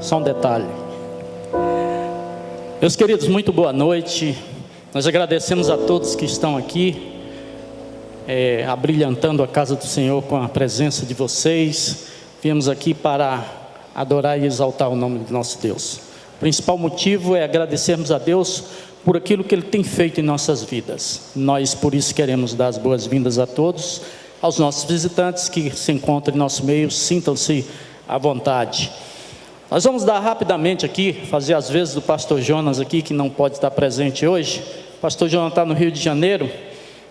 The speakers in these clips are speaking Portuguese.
Só um detalhe. Meus queridos, muito boa noite. Nós agradecemos a todos que estão aqui, abrilhantando a casa do Senhor com a presença de vocês. Viemos aqui para adorar e exaltar o nome do nosso Deus. O principal motivo é agradecermos a Deus por aquilo que Ele tem feito em nossas vidas. Nós, por isso, queremos dar as boas-vindas a todos, aos nossos visitantes que se encontram em nosso meio. Sintam-se à vontade. Nós vamos dar rapidamente aqui, fazer as vezes do pastor Jonas aqui, que não pode estar presente hoje. O pastor Jonas está no Rio de Janeiro.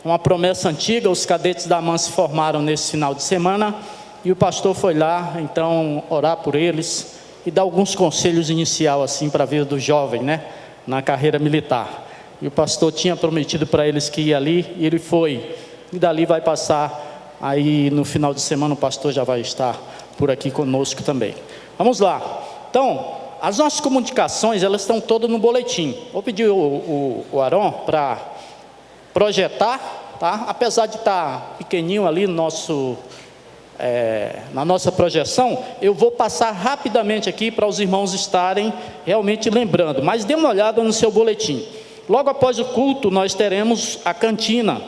Uma promessa antiga, os cadetes da AMAN se formaram nesse final de semana, e o pastor foi lá, então, orar por eles e dar alguns conselhos inicial assim para a vida do jovem, né, na carreira militar. E o pastor tinha prometido para eles que ia ali, e ele foi, e dali vai passar, aí no final de semana o pastor já vai estar por aqui conosco também. Vamos lá. Então, as nossas comunicações, elas estão todas no boletim. Vou pedir o Aron para projetar, tá? Apesar de estar pequenininho ali no na nossa projeção, eu vou passar rapidamente aqui para os irmãos estarem realmente lembrando, mas dê uma olhada no seu boletim. Logo após o culto, nós teremos a cantina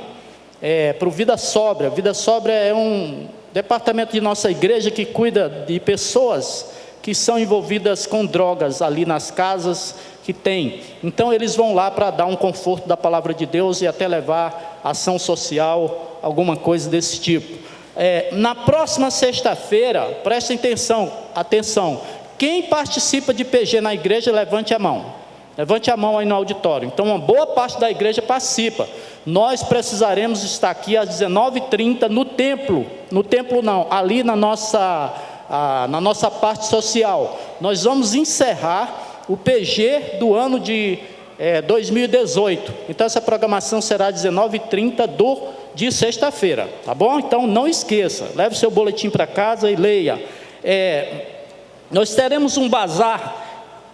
para o Vida Sóbria. Vida Sóbria é um departamento de nossa igreja que cuida de pessoas que são envolvidas com drogas ali nas casas que tem. Então eles vão lá para dar um conforto da palavra de Deus e até levar ação social, alguma coisa desse tipo. Na próxima sexta-feira, prestem atenção, quem participa de PG na igreja, levante a mão aí no auditório. Então uma boa parte da igreja participa. Nós precisaremos estar aqui às 19h30 no templo não, ali na nossa parte social. Nós vamos encerrar o PG do ano de 2018, então essa programação será às 19h30 de sexta-feira, tá bom? Então não esqueça, leve o seu boletim para casa e leia. Nós teremos um bazar,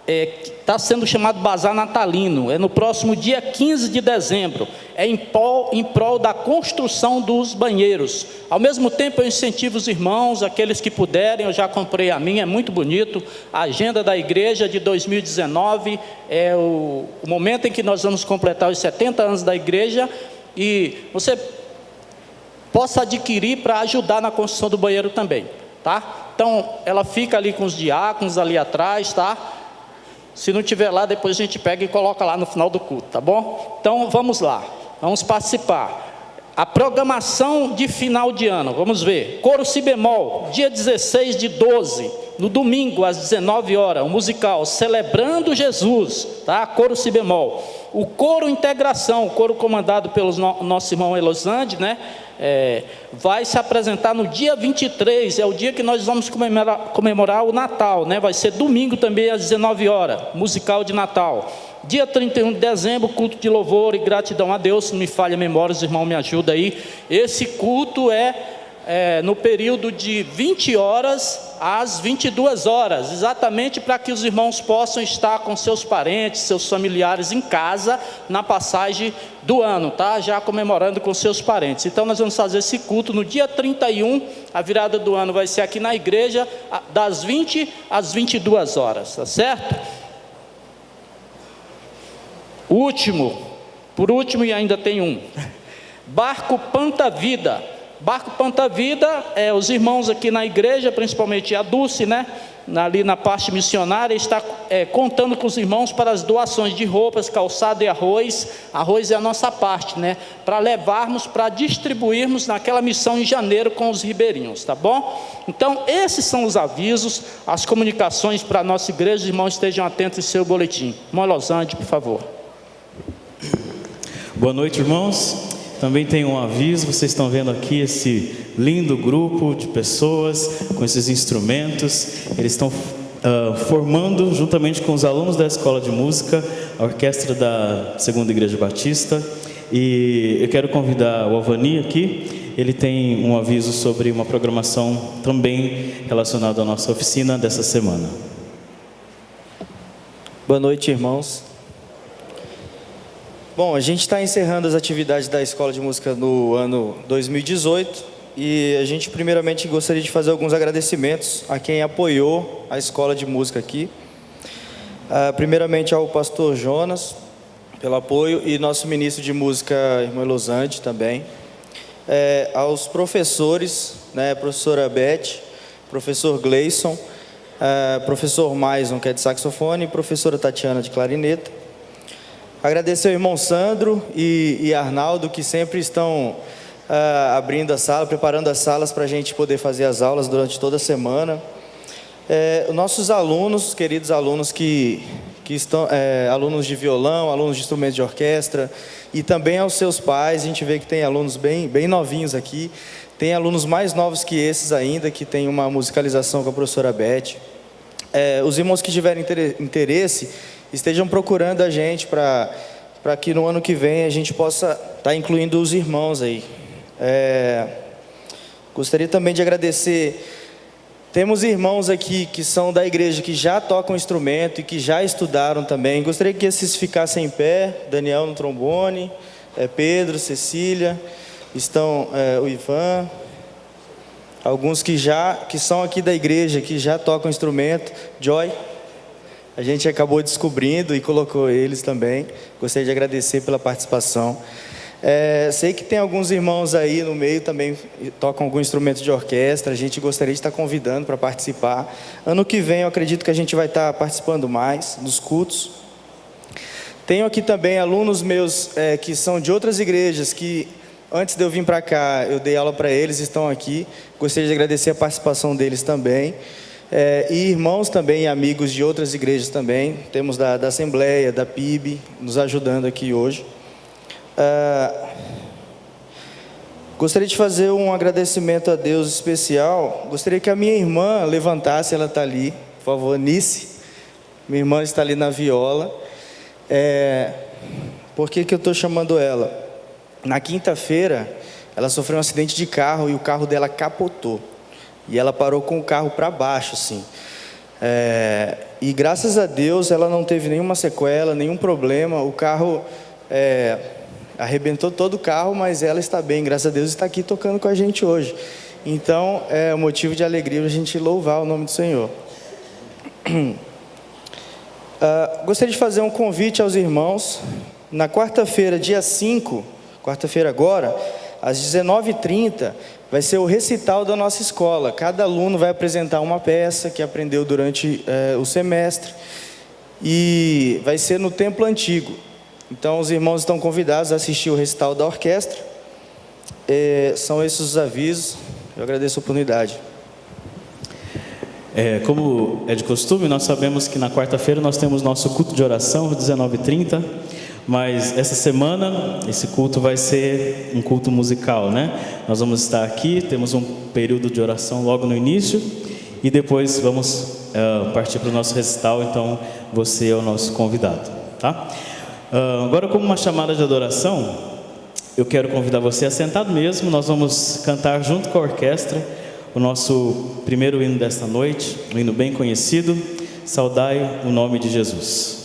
que está sendo chamado Bazar Natalino, no próximo dia 15 de dezembro, em prol da construção dos banheiros. Ao mesmo tempo eu incentivo os irmãos, aqueles que puderem, eu já comprei a minha, é muito bonito, a agenda da igreja de 2019, é o momento em que nós vamos completar os 70 anos da igreja, e você possa adquirir para ajudar na construção do banheiro também, tá? Então ela fica ali com os diáconos ali atrás, tá? Se não tiver lá, depois a gente pega e coloca lá no final do culto, tá bom? Então vamos lá, vamos participar. A programação de final de ano, vamos ver. Coro Si Bemol, dia 16/12, no domingo às 19h, o musical Celebrando Jesus, tá? Coro Si Bemol. O coro Integração, o coro comandado pelo nosso irmão Elosande, né? Vai se apresentar no dia 23, é o dia que nós vamos comemorar o Natal, né? Vai ser domingo também às 19h, musical de Natal. Dia 31 de dezembro, culto de louvor e gratidão a Deus. Se não me falha a memória, os irmãos me ajudam aí. Esse culto no período de 20 horas às 22 horas, exatamente para que os irmãos possam estar com seus parentes, seus familiares em casa, na passagem do ano, tá? Já comemorando com seus parentes. Então nós vamos fazer esse culto no dia 31, a virada do ano vai ser aqui na igreja, das 20 às 22 horas, tá certo? Por último, e ainda tem um, Barco Panta Vida. Barco Panta Vida, os irmãos aqui na igreja, principalmente a Dulce, né, ali na parte missionária, está contando com os irmãos para as doações de roupas, calçado e arroz. Arroz é a nossa parte, né, para levarmos, para distribuirmos naquela missão em janeiro com os ribeirinhos, tá bom? Então esses são os avisos, as comunicações para a nossa igreja. Os irmãos estejam atentos em seu boletim. Irmão Elosande, por favor. Boa noite, irmãos. Também tem um aviso, vocês estão vendo aqui esse lindo grupo de pessoas com esses instrumentos. Eles estão formando, juntamente com os alunos da Escola de Música, a orquestra da Segunda Igreja Batista. E eu quero convidar o Alvani aqui. Ele tem um aviso sobre uma programação também relacionada à nossa oficina dessa semana. Boa noite, irmãos. Bom, a gente está encerrando as atividades da Escola de Música no ano 2018 e a gente primeiramente gostaria de fazer alguns agradecimentos a quem apoiou a Escola de Música aqui. Primeiramente ao pastor Jonas, pelo apoio, e nosso ministro de música, irmão Elosante, também. Aos professores, né, professora Beth, professor Gleison, professor Maison, que é de saxofone, e professora Tatiana, de clarineta. Agradecer ao irmão Sandro e Arnaldo, que sempre estão abrindo a sala, preparando as salas para a gente poder fazer as aulas durante toda a semana. Nossos alunos, queridos alunos que estão, alunos de violão, alunos de instrumentos de orquestra, e também aos seus pais. A gente vê que tem alunos bem novinhos aqui, tem alunos mais novos que esses ainda, que tem uma musicalização com a professora Beth. Os irmãos que tiverem interesse, estejam procurando a gente para que no ano que vem a gente possa estar incluindo os irmãos aí. Gostaria também de agradecer. Temos irmãos aqui que são da igreja, que já tocam instrumento e que já estudaram também. Gostaria que esses ficassem em pé. Daniel no trombone, Pedro, Cecília, estão o Ivan. Alguns que são aqui da igreja, que já tocam instrumento. Joy, a gente acabou descobrindo e colocou eles também. Gostaria de agradecer pela participação. Sei que tem alguns irmãos aí no meio também tocam algum instrumento de orquestra. A gente gostaria de estar convidando para participar. Ano que vem eu acredito que a gente vai estar participando mais dos cultos. Tenho aqui também alunos meus que são de outras igrejas, que antes de eu vir para cá eu dei aula para eles, estão aqui. Gostaria de agradecer a participação deles também. E irmãos também, amigos de outras igrejas também. Temos da Assembleia, da PIB, nos ajudando aqui hoje. Gostaria de fazer um agradecimento a Deus especial. Gostaria que a minha irmã levantasse, ela está ali, por favor, Nice. Minha irmã está ali na viola. Por que eu estou chamando ela? Na quinta-feira, ela sofreu um acidente de carro e o carro dela capotou. E ela parou com o carro para baixo, assim. E graças a Deus ela não teve nenhuma sequela, nenhum problema. O carro arrebentou todo o carro, mas ela está bem, graças a Deus, está aqui tocando com a gente hoje. Então, é um motivo de alegria a gente louvar o nome do Senhor. Gostaria de fazer um convite aos irmãos. Na quarta-feira, dia 5, quarta-feira agora, às 19h30, vai ser o recital da nossa escola. Cada aluno vai apresentar uma peça que aprendeu durante o semestre, e vai ser no Templo Antigo. Então, os irmãos estão convidados a assistir o recital da orquestra. São esses os avisos. Eu agradeço a oportunidade. Como é de costume, nós sabemos que na quarta-feira nós temos nosso culto de oração, às 19h30. Mas essa semana, esse culto vai ser um culto musical, né? Nós vamos estar aqui, temos um período de oração logo no início. E depois vamos partir para o nosso recital. Então, você é o nosso convidado, tá? Agora, como uma chamada de adoração, eu quero convidar você a sentado mesmo. Nós vamos cantar junto com a orquestra o nosso primeiro hino desta noite, um hino bem conhecido, Saudai o Nome de Jesus.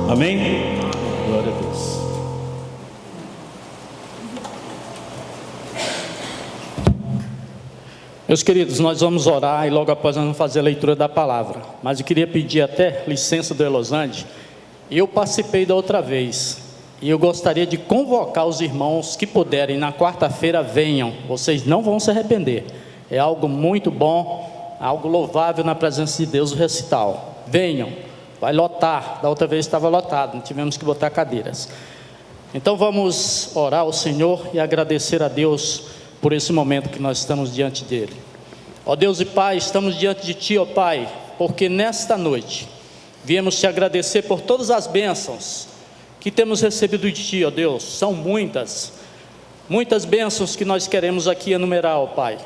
Amém? Glória a Deus. Meus queridos, nós vamos orar e logo após nós vamos fazer a leitura da palavra. Mas eu queria pedir até licença do Elosande. Eu participei da outra vez e eu gostaria de convocar os irmãos que puderem, na quarta-feira venham. Vocês não vão se arrepender. É algo muito bom, algo louvável na presença de Deus, o recital. Venham, vai lotar. Da outra vez estava lotado, não tivemos que botar cadeiras. Então vamos orar ao Senhor e agradecer a Deus por esse momento que nós estamos diante dele. Ó Deus e Pai, estamos diante de Ti, ó Pai, porque nesta noite viemos Te agradecer por todas as bênçãos que temos recebido de Ti, ó Deus. São muitas bênçãos que nós queremos aqui enumerar, ó Pai,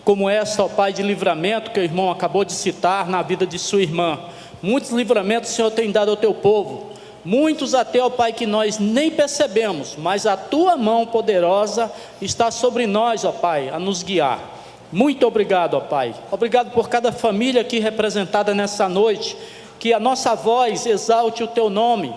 como esta, ó Pai, de livramento que o irmão acabou de citar na vida de sua irmã. Muitos livramentos o Senhor tem dado ao Teu povo, muitos até, ó Pai, que nós nem percebemos, mas a Tua mão poderosa está sobre nós, ó Pai, a nos guiar. Muito obrigado, ó Pai. Obrigado por cada família aqui representada nessa noite, que a nossa voz exalte o Teu nome,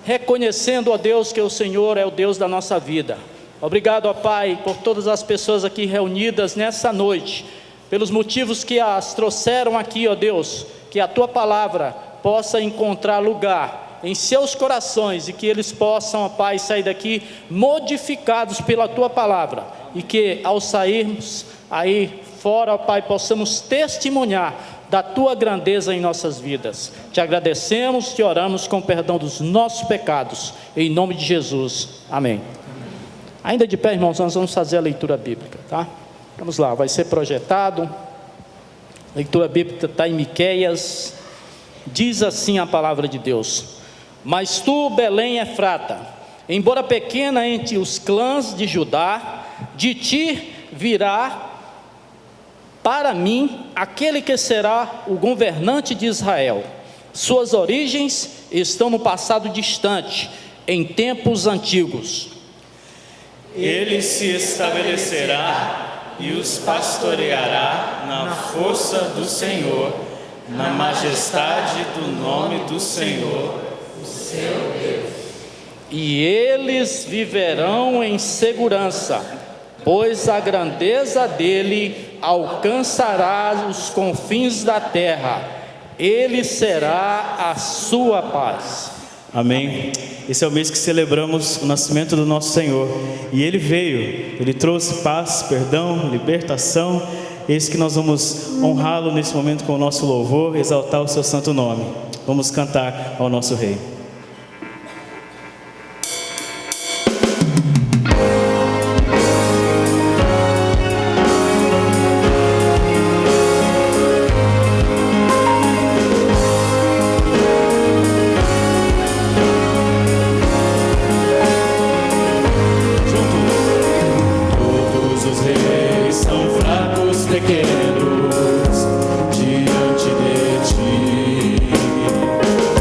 reconhecendo, ó Deus, que o Senhor é o Deus da nossa vida. Obrigado, ó Pai, por todas as pessoas aqui reunidas nessa noite, pelos motivos que as trouxeram aqui, ó Deus, que a Tua palavra possa encontrar lugar em seus corações e que eles possam, ó Pai, sair daqui modificados pela Tua palavra e que ao sairmos aí fora, ó Pai, possamos testemunhar da Tua grandeza em nossas vidas. Te agradecemos, Te oramos com perdão dos nossos pecados, em nome de Jesus, amém. Ainda de pé, irmãos, nós vamos fazer a leitura bíblica, tá? Vamos lá, vai ser projetado. A leitura bíblica está em Miqueias. Diz assim a palavra de Deus: mas tu, Belém Efrata, embora pequena entre os clãs de Judá, de ti virá para mim aquele que será o governante de Israel. Suas origens estão no passado distante, em tempos antigos. Ele se estabelecerá e os pastoreará na força do Senhor, na majestade do nome do Senhor, o seu Deus. E eles viverão em segurança, pois a grandeza dele alcançará os confins da terra. Ele será a sua paz. Amém. Esse é o mês que celebramos o nascimento do nosso Senhor. E Ele veio, Ele trouxe paz, perdão, libertação. Eis que nós vamos honrá-lo nesse momento com o nosso louvor, exaltar o seu santo nome. Vamos cantar ao nosso Rei.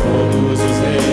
Todos os reis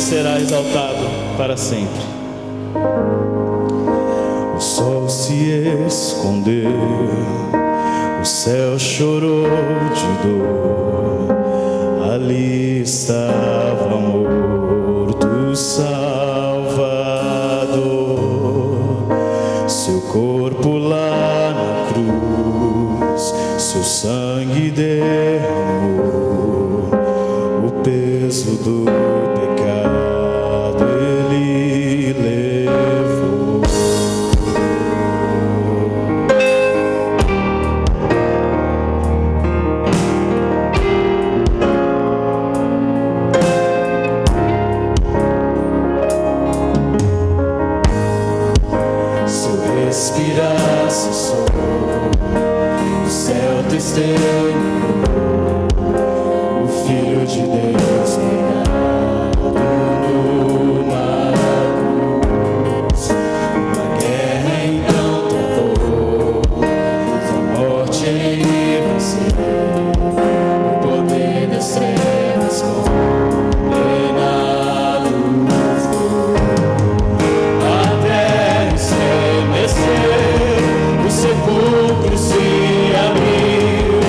será exaltado para sempre. O sol se escondeu, o céu chorou de dor, ali estava morto o Salvador. Seu corpo lá na cruz, seu sangue derramou, o peso do pecado ele levou. Se eu respirasse só, o céu testemunhou o Filho de Deus pregado numa cruz. Uma guerra então travou, a morte ele venceu, o poder das trevas condenado foi. A terra estremeceu, o sepulcro se abriu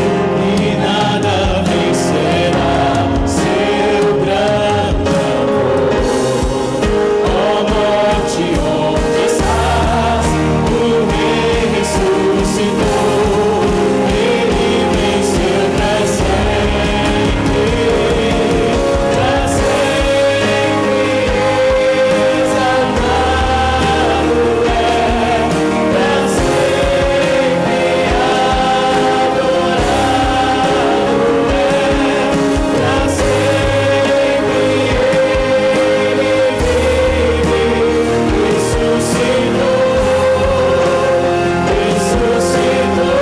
e nada vencerá seu grande amor. Ó morte, onde estás? O Rei ressuscitou, ele venceu para sempre exaltado é, para sempre adorado é, para sempre ele vive, ressuscitou,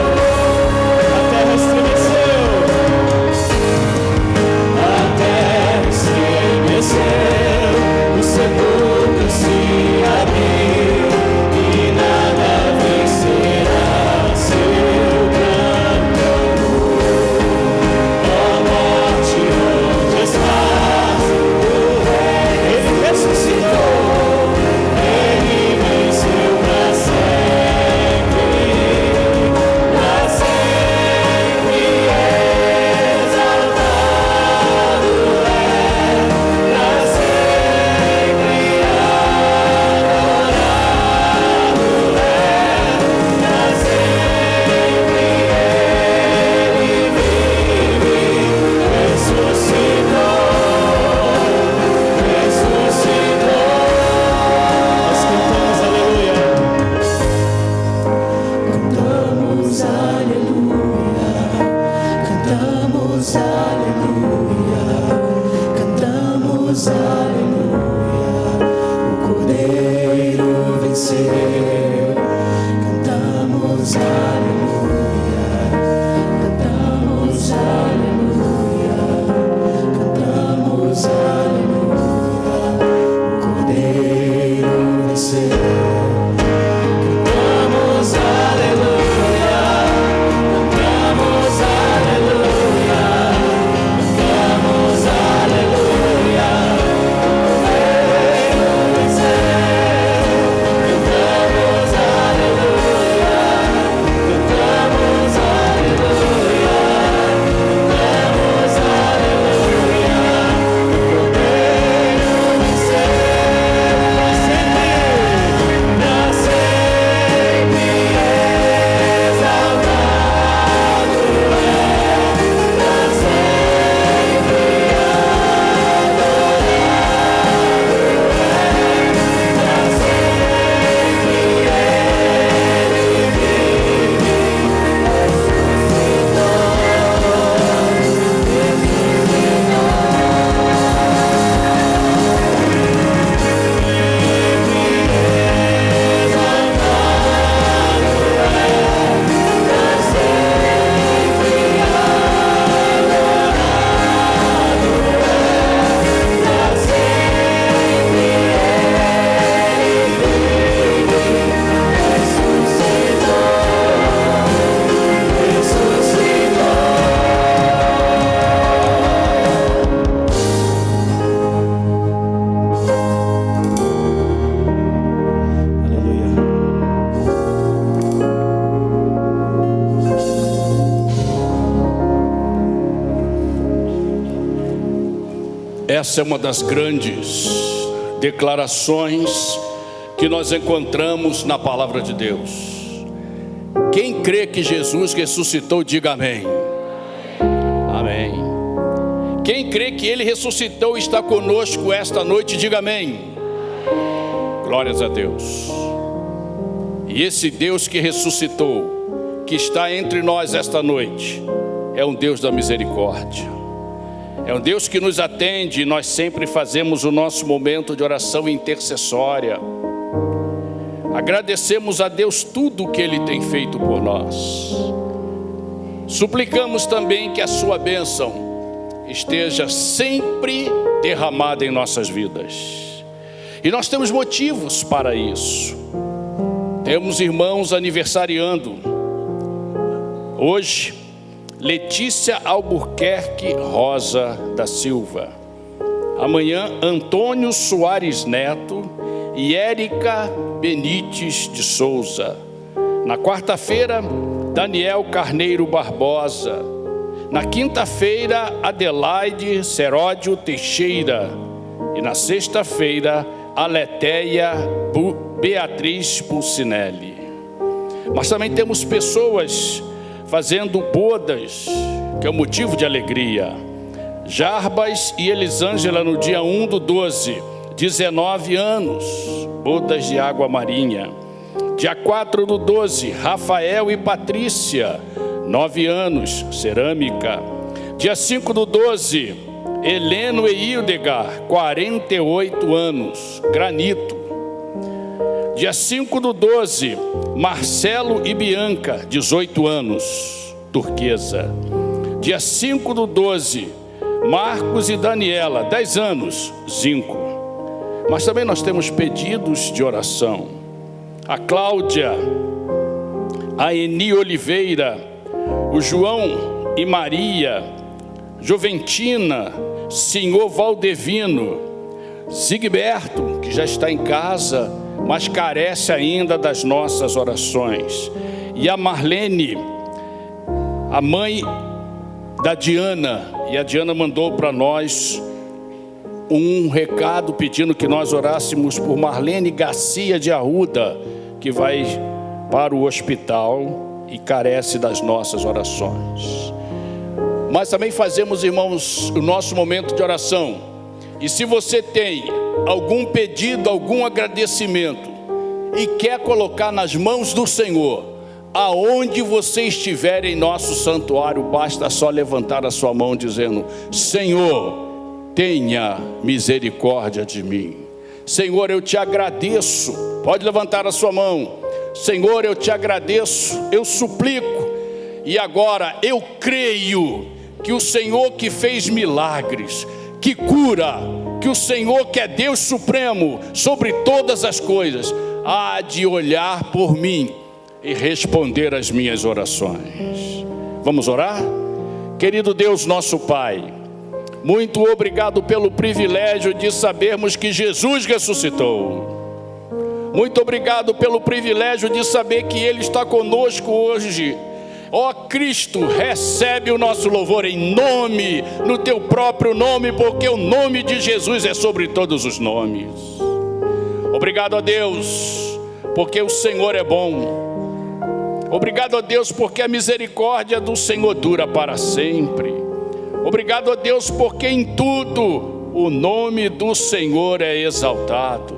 a terra estremeceu, o sepulcro se abriu e nada vencerá seu grande amor. Ó morte, onde estás? O Rei ele ressuscitou, ele venceu para sempre exaltado é, para sempre adorado é, para sempre ele vive, ressuscitou. Nós cantamos aleluia. Cantamos aleluia, cantamos aleluia, cantamos aleluia, o Cordeiro venceu. Cantamos aleluia, cantamos aleluia, cantamos aleluia, o Cordeiro venceu. Cantamos aleluia, cantamos aleluia, cantamos aleluia, Essa é uma das grandes declarações que nós encontramos na palavra de Deus. Quem crê que Jesus ressuscitou, diga amém. Amém. Quem crê que Ele ressuscitou e está conosco esta noite, diga amém. Glórias a Deus. E esse Deus que ressuscitou, que está entre nós esta noite, é um Deus da misericórdia. É um Deus que nos atende, e nós sempre fazemos o nosso momento de oração intercessória. Agradecemos a Deus tudo o que Ele tem feito por nós. Suplicamos também que a sua bênção esteja sempre derramada em nossas vidas. E nós temos motivos para isso. Temos irmãos aniversariando. Hoje, Letícia Albuquerque Rosa da Silva. Amanhã, Antônio Soares Neto e Érica Benites de Souza. Na quarta-feira, Daniel Carneiro Barbosa. Na quinta-feira, Adelaide Seródio Teixeira. E na sexta-feira, Aleteia Beatriz Pulcinelli. Mas também temos pessoas fazendo bodas, que é um motivo de alegria. Jarbas e Elisângela no dia 1/12, 19 anos, bodas de água marinha. Dia 4/12, Rafael e Patrícia, 9 anos, cerâmica. Dia 5/12, Heleno e Hildegard, 48 anos, granito. Dia 5/12, Marcelo e Bianca, 18 anos, turquesa. Dia 5/12, Marcos e Daniela, 10 anos, zinco. Mas também nós temos pedidos de oração. A Cláudia, a Eni Oliveira, o João e Maria, Juventina, Senhor Valdevino, Zigberto, que já está em casa, mas carece ainda das nossas orações. E a Marlene, a mãe da Diana, e a Diana mandou para nós um recado pedindo que nós orássemos por Marlene Garcia de Arruda, que vai para o hospital e carece das nossas orações. Mas também fazemos, irmãos, o nosso momento de oração. E se você tem algum pedido, algum agradecimento e quer colocar nas mãos do Senhor, aonde você estiver em nosso santuário, basta só levantar a sua mão dizendo: Senhor, tenha misericórdia de mim. Senhor, eu te agradeço. Pode levantar a sua mão. Senhor, eu te agradeço, eu suplico. E agora eu creio que o Senhor que fez milagres, que cura, que o Senhor que é Deus supremo sobre todas as coisas, há de olhar por mim e responder às minhas orações. Vamos orar? Querido Deus, nosso Pai, muito obrigado pelo privilégio de sabermos que Jesus ressuscitou. Muito obrigado pelo privilégio de saber que Ele está conosco hoje. Ó Cristo, recebe o nosso louvor em nome, no teu próprio nome, porque o nome de Jesus é sobre todos os nomes. Obrigado a Deus, porque o Senhor é bom. Obrigado a Deus, porque a misericórdia do Senhor dura para sempre. Obrigado a Deus, porque em tudo o nome do Senhor é exaltado.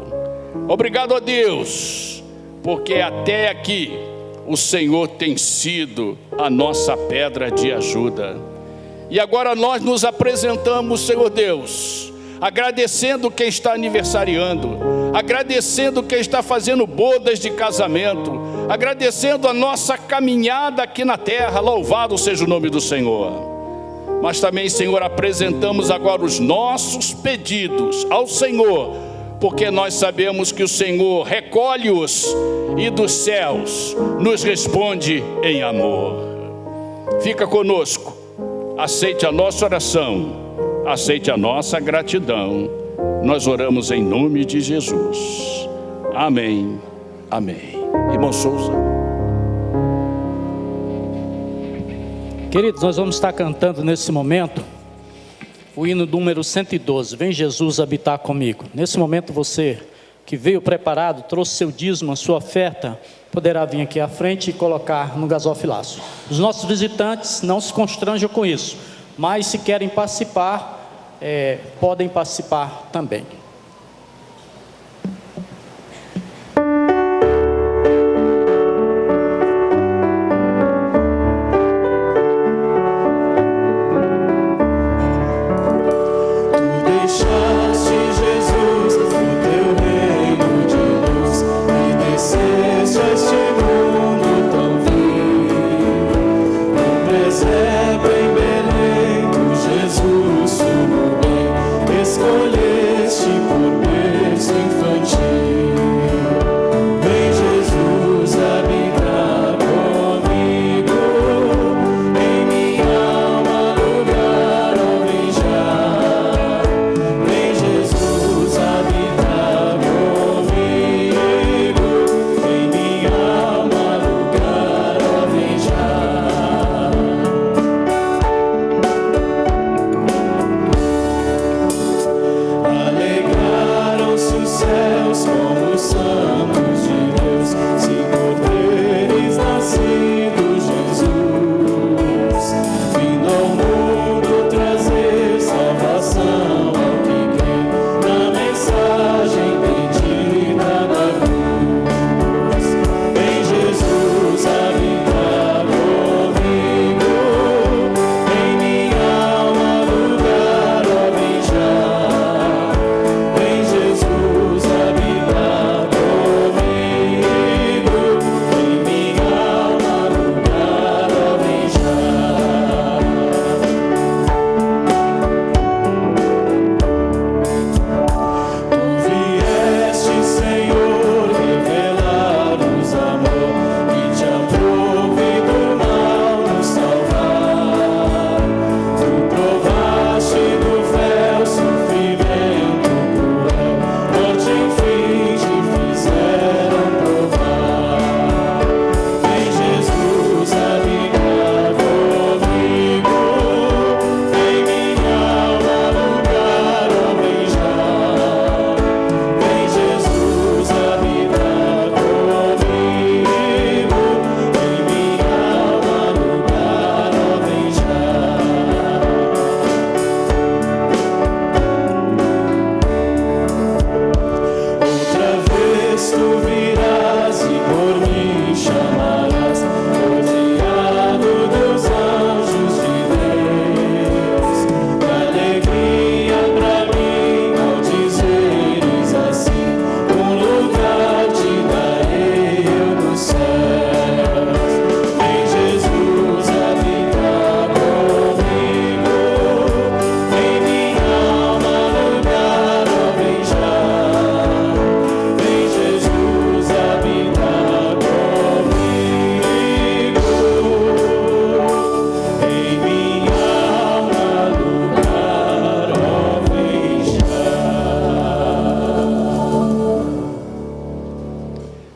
Obrigado a Deus, porque até aqui o Senhor tem sido a nossa pedra de ajuda. E agora nós nos apresentamos, Senhor Deus, agradecendo quem está aniversariando, agradecendo quem está fazendo bodas de casamento, agradecendo a nossa caminhada aqui na terra. Louvado seja o nome do Senhor. Mas também, Senhor, apresentamos agora os nossos pedidos ao Senhor, porque nós sabemos que o Senhor recolhe-os e dos céus nos responde em amor. Fica conosco, aceite a nossa oração, aceite a nossa gratidão. Nós oramos em nome de Jesus. Amém, amém. Irmão Souza. Queridos, nós vamos estar cantando nesse momento o hino número 112, Vem Jesus habitar comigo. Nesse momento você que veio preparado, trouxe seu dízimo, a sua oferta, poderá vir aqui à frente e colocar no gasofilaço. Os nossos visitantes não se constranjam com isso, mas se querem participar, podem participar também.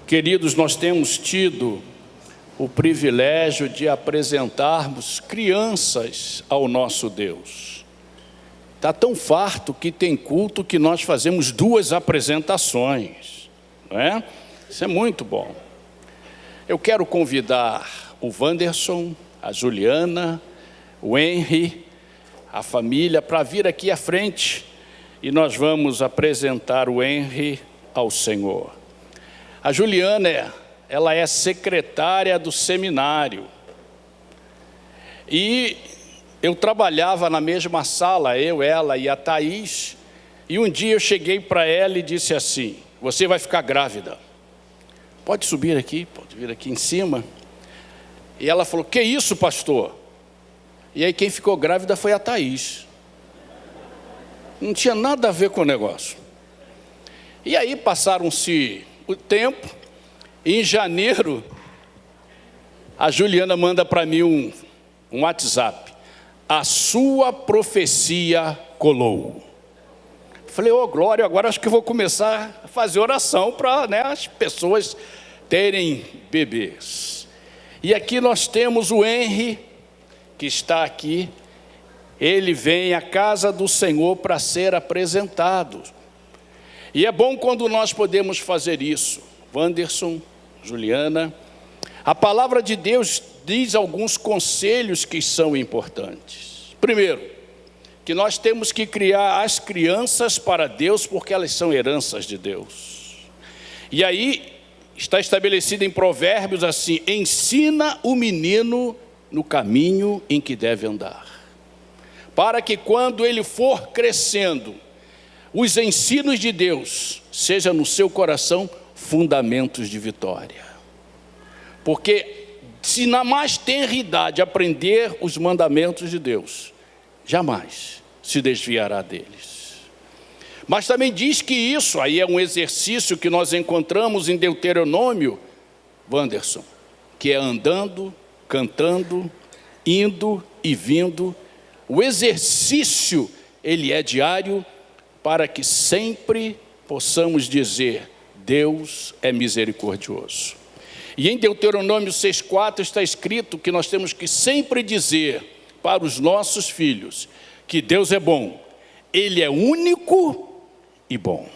Queridos, nós temos tido o privilégio de apresentarmos crianças ao nosso Deus. Está tão farto que tem culto que nós fazemos 2 apresentações, não é? Isso é muito bom. Eu quero convidar o Wanderson, a Juliana, o Henry, a família, para vir aqui à frente e nós vamos apresentar o Henry ao Senhor. A Juliana, ela é secretária do seminário. E eu trabalhava na mesma sala, eu, ela e a Thaís. E um dia eu cheguei para ela e disse assim: você vai ficar grávida. Pode subir aqui, pode vir aqui em cima. E ela falou: que isso, pastor? E aí quem ficou grávida foi a Thaís. Não tinha nada a ver com o negócio. E aí passaram-se o tempo, e em janeiro, a Juliana manda para mim um WhatsApp: a sua profecia colou. Falei: ô glória, agora acho que eu vou começar a fazer oração para, as pessoas terem bebês. E aqui nós temos o Henry, que está aqui. ele vem à casa do Senhor para ser apresentado. E é bom quando nós podemos fazer isso. Wanderson, Juliana, a palavra de Deus diz alguns conselhos que são importantes. Primeiro, que nós temos que criar as crianças para Deus, porque elas são heranças de Deus. E aí está estabelecido em Provérbios assim: ensina o menino no caminho em que deve andar, para que quando ele for crescendo, os ensinos de Deus sejam no seu coração fundamentos de vitória. Porque se na mais tenra idade aprender os mandamentos de Deus, jamais se desviará deles. Mas também diz que isso aí é um exercício que nós encontramos em Deuteronômio, Wanderson, que é andando, cantando, indo e vindo. O exercício, ele é diário, para que sempre possamos dizer: Deus é misericordioso. E em Deuteronômio 6,4 está escrito que nós temos que sempre dizer para os nossos filhos que Deus é bom, Ele é único e bom,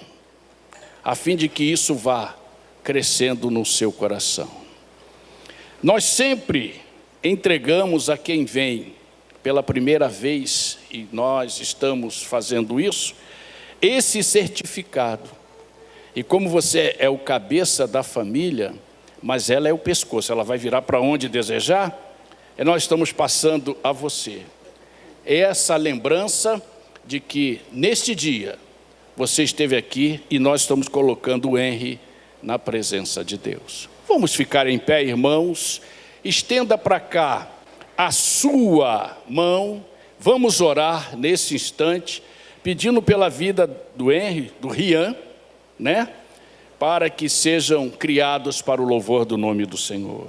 a fim de que isso vá crescendo no seu coração. Nós sempre entregamos a quem vem pela primeira vez, e nós estamos fazendo isso, esse certificado. E como você é o cabeça da família, mas ela é o pescoço, ela vai virar para onde desejar, e nós estamos passando a você essa lembrança de que neste dia você esteve aqui e nós estamos colocando o Henry na presença de Deus. Vamos ficar em pé, irmãos, estenda para cá a sua mão, vamos orar nesse instante, pedindo pela vida do Henry, do Rian, né? Para que sejam criados para o louvor do nome do Senhor.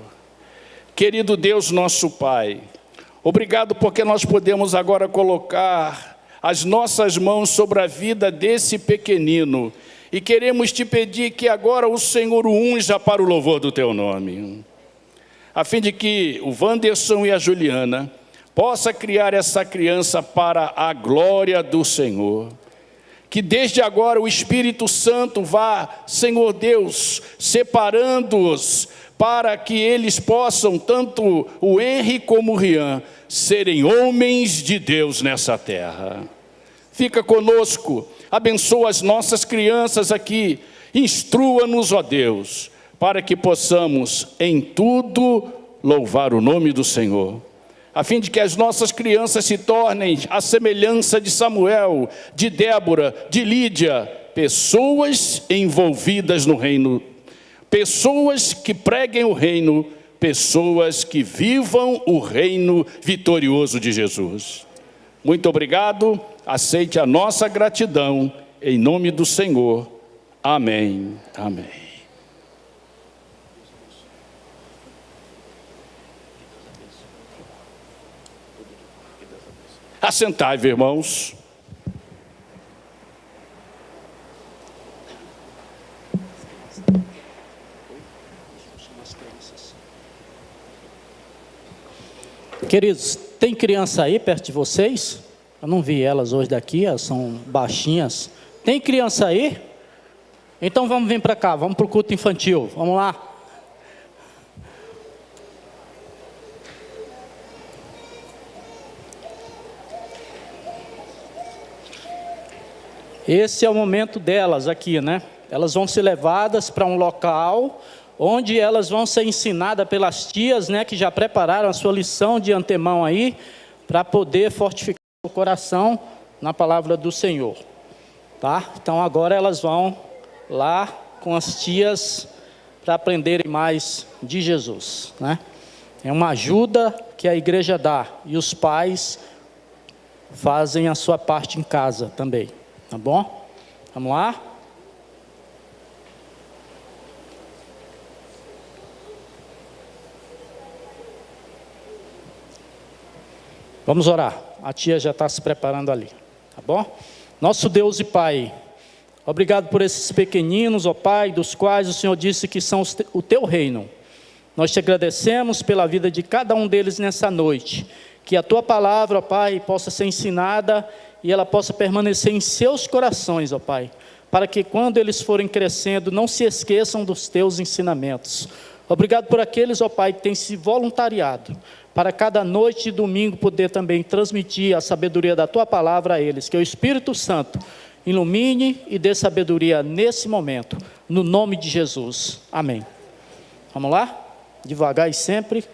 Querido Deus, nosso Pai, obrigado porque nós podemos agora colocar as nossas mãos sobre a vida desse pequenino e queremos te pedir que agora o Senhor o unja para o louvor do teu nome, a fim de que o Wanderson e a Juliana possa criar essa criança para a glória do Senhor. Que desde agora o Espírito Santo vá, Senhor Deus, separando-os para que eles possam, tanto o Henry como o Rian, serem homens de Deus nessa terra. Fica conosco, abençoa as nossas crianças aqui, instrua-nos, ó Deus, para que possamos em tudo louvar o nome do Senhor, a fim de que as nossas crianças se tornem a semelhança de Samuel, de Débora, de Lídia, pessoas envolvidas no reino, pessoas que preguem o reino, pessoas que vivam o reino vitorioso de Jesus. Muito obrigado, aceite a nossa gratidão, em nome do Senhor. Amém. Amém. Assentai, irmãos. Queridos, tem criança aí perto de vocês? Eu não vi elas hoje daqui, elas são baixinhas. Tem criança aí? Então vamos vir para cá, vamos para o culto infantil, vamos lá. Esse é o momento delas aqui, né? Elas vão ser levadas para um local onde elas vão ser ensinadas pelas tias, né? Que já prepararam a sua lição de antemão aí, para poder fortificar o coração na palavra do Senhor, tá? Então agora elas vão lá com as tias para aprenderem mais de Jesus, né? É uma ajuda que a igreja dá e os pais fazem a sua parte em casa também. Tá bom? Vamos lá? Vamos orar. A tia já está se preparando ali. Tá bom? Nosso Deus e Pai, obrigado por esses pequeninos, ó Pai, dos quais o Senhor disse que são o teu reino. Nós te agradecemos pela vida de cada um deles nessa noite. Que a tua palavra, ó Pai, possa ser ensinada e ela possa permanecer em seus corações, ó Pai, para que quando eles forem crescendo, não se esqueçam dos teus ensinamentos. Obrigado por aqueles, ó Pai, que têm se voluntariado, para cada noite de domingo poder também transmitir a sabedoria da tua palavra a eles. Que o Espírito Santo ilumine e dê sabedoria nesse momento, no nome de Jesus. Amém. Vamos lá? Devagar e sempre.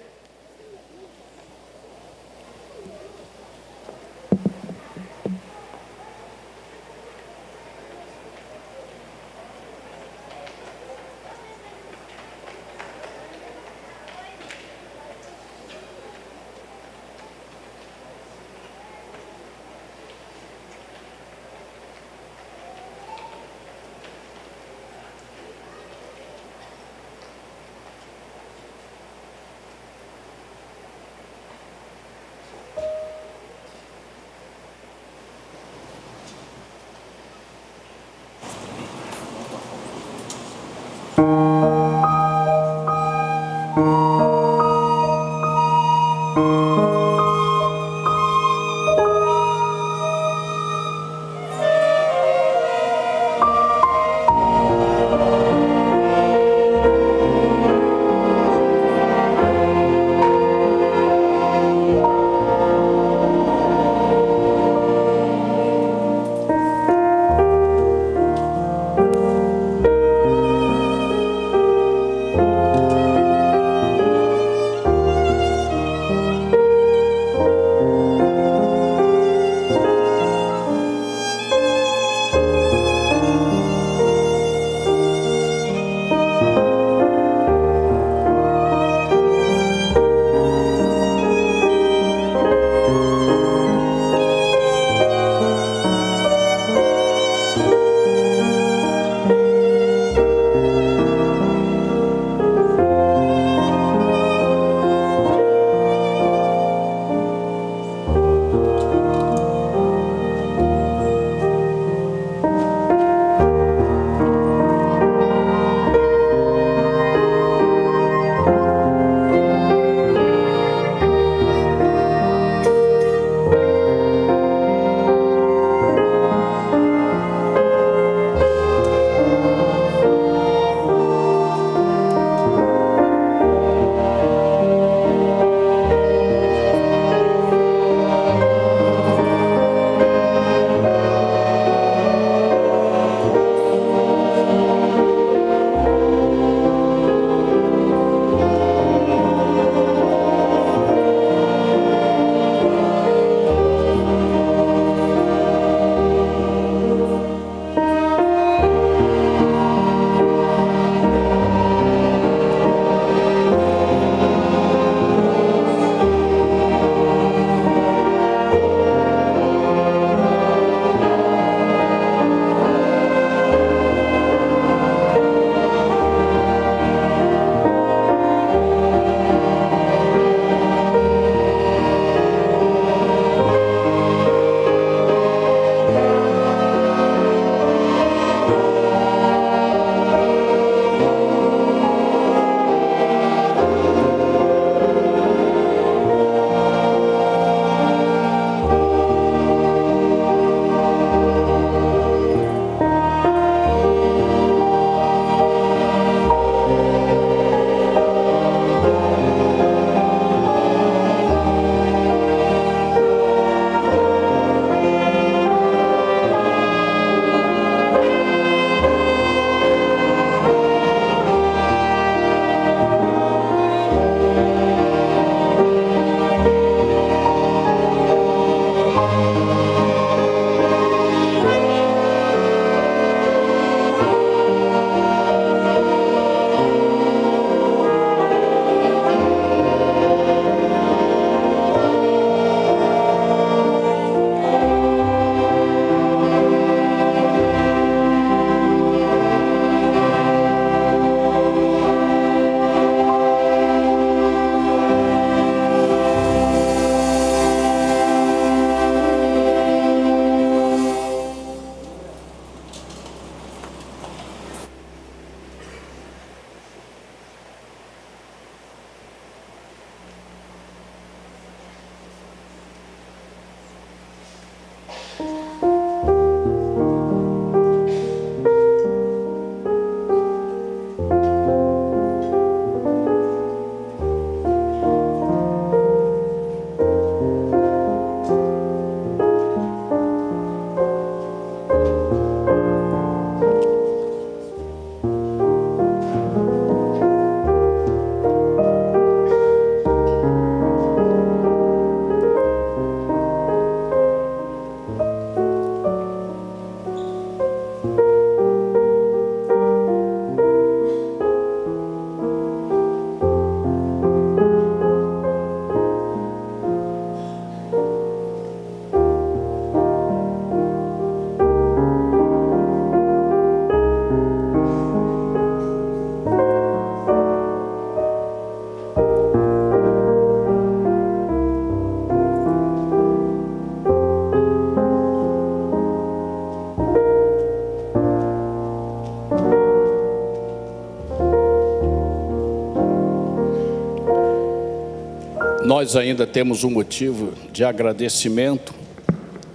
nós ainda temos um motivo de agradecimento.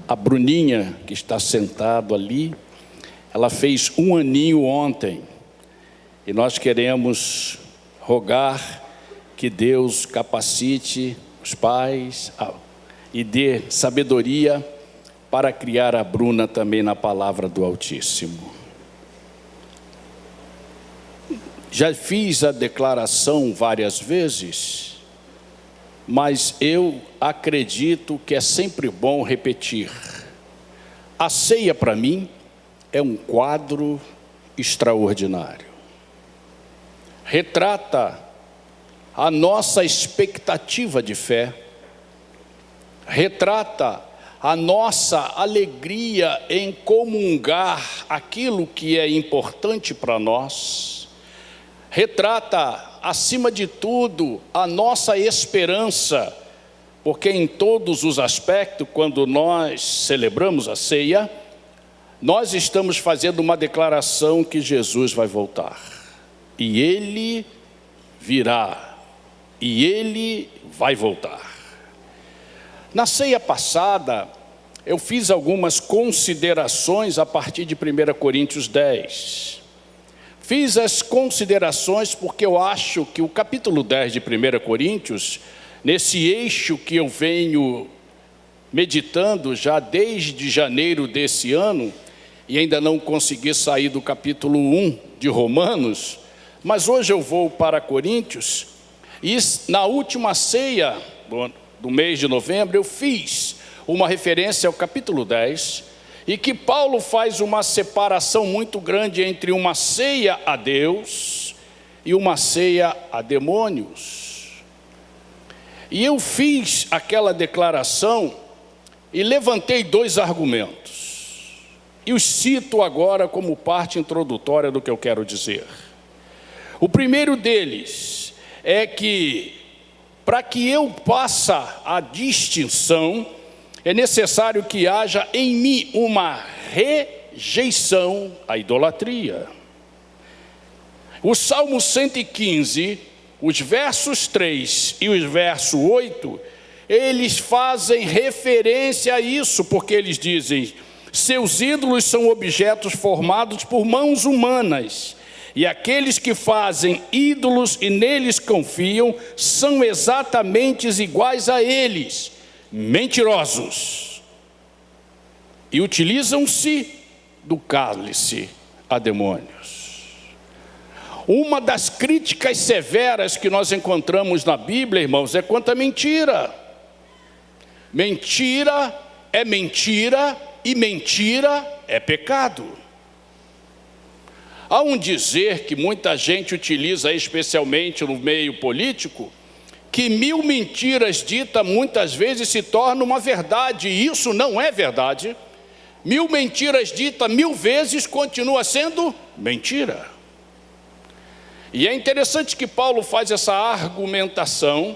A Bruninha, que está sentado ali, ela fez 1 aninho ontem. E nós queremos rogar que Deus capacite os pais e dê sabedoria para criar a Bruna também na palavra do Altíssimo. Já fiz a declaração várias vezes, mas eu acredito que é sempre bom repetir. A ceia, para mim, é um quadro extraordinário. Retrata a nossa expectativa de fé, retrata a nossa alegria em comungar aquilo que é importante para nós, retrata, acima de tudo, a nossa esperança, porque em todos os aspectos, quando nós celebramos a ceia, nós estamos fazendo uma declaração que Jesus vai voltar, e Ele virá, e Ele vai voltar. Na ceia passada, eu fiz algumas considerações a partir de 1 Coríntios 10. Fiz as considerações porque eu acho que o capítulo 10 de 1 Coríntios, nesse eixo que eu venho meditando já desde janeiro desse ano, e ainda não consegui sair do capítulo 1 de Romanos, mas hoje eu vou para Coríntios, e na última ceia do mês de novembro eu fiz uma referência ao capítulo 10, e que Paulo faz uma separação muito grande entre uma ceia a Deus e uma ceia a demônios. E eu fiz aquela declaração e levantei 2 argumentos, e os cito agora como parte introdutória do que eu quero dizer. O primeiro deles é que, para que eu faça a distinção, é necessário que haja em mim uma rejeição à idolatria. O Salmo 115, os versos 3 e os versos 8, eles fazem referência a isso, porque eles dizem: seus ídolos são objetos formados por mãos humanas, e aqueles que fazem ídolos e neles confiam são exatamente iguais a eles, mentirosos, e utilizam-se do cálice a demônios. Uma das críticas severas que nós encontramos na Bíblia, irmãos, é quanto à mentira. Mentira é mentira e mentira é pecado. Há um dizer que muita gente utiliza, especialmente no meio político, que 1000 mentiras ditas muitas vezes se tornam uma verdade, e isso não é verdade. 1000 mentiras ditas 1000 vezes continua sendo mentira. E é interessante que Paulo faz essa argumentação,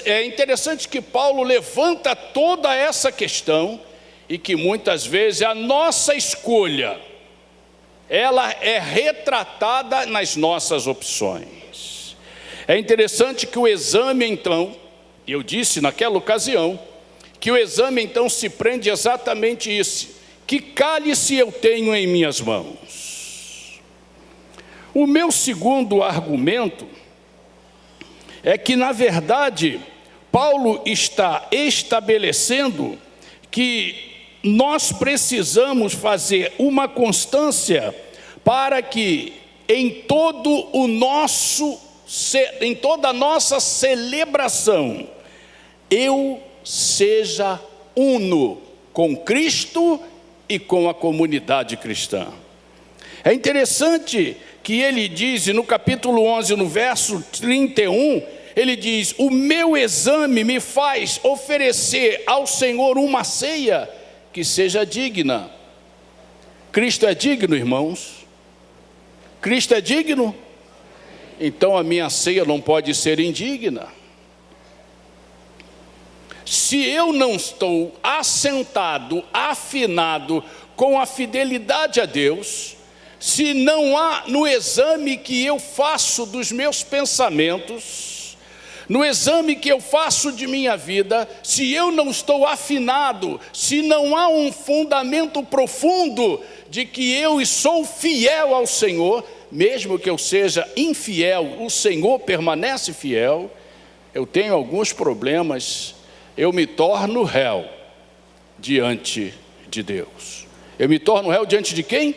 é interessante que Paulo levanta toda essa questão, e que muitas vezes a nossa escolha, ela é retratada nas nossas opções. É interessante que o exame, então, eu disse naquela ocasião, que o exame, então, se prende exatamente isso: que cálice eu tenho em minhas mãos? O meu segundo argumento é que, na verdade, Paulo está estabelecendo que nós precisamos fazer uma constância para que em toda a nossa celebração, eu seja uno com Cristo e com a comunidade cristã. É interessante que ele diz, no capítulo 11, no verso 31, ele diz: o meu exame me faz oferecer ao Senhor uma ceia que seja digna. Cristo é digno, irmãos? Cristo é digno? Então a minha ceia não pode ser indigna. Se eu não estou assentado, afinado com a fidelidade a Deus, se não há no exame que eu faço dos meus pensamentos, no exame que eu faço de minha vida, se eu não estou afinado, se não há um fundamento profundo de que eu sou fiel ao Senhor, mesmo que eu seja infiel, o Senhor permanece fiel, eu tenho alguns problemas, eu me torno réu diante de Deus. Eu me torno réu diante de quem?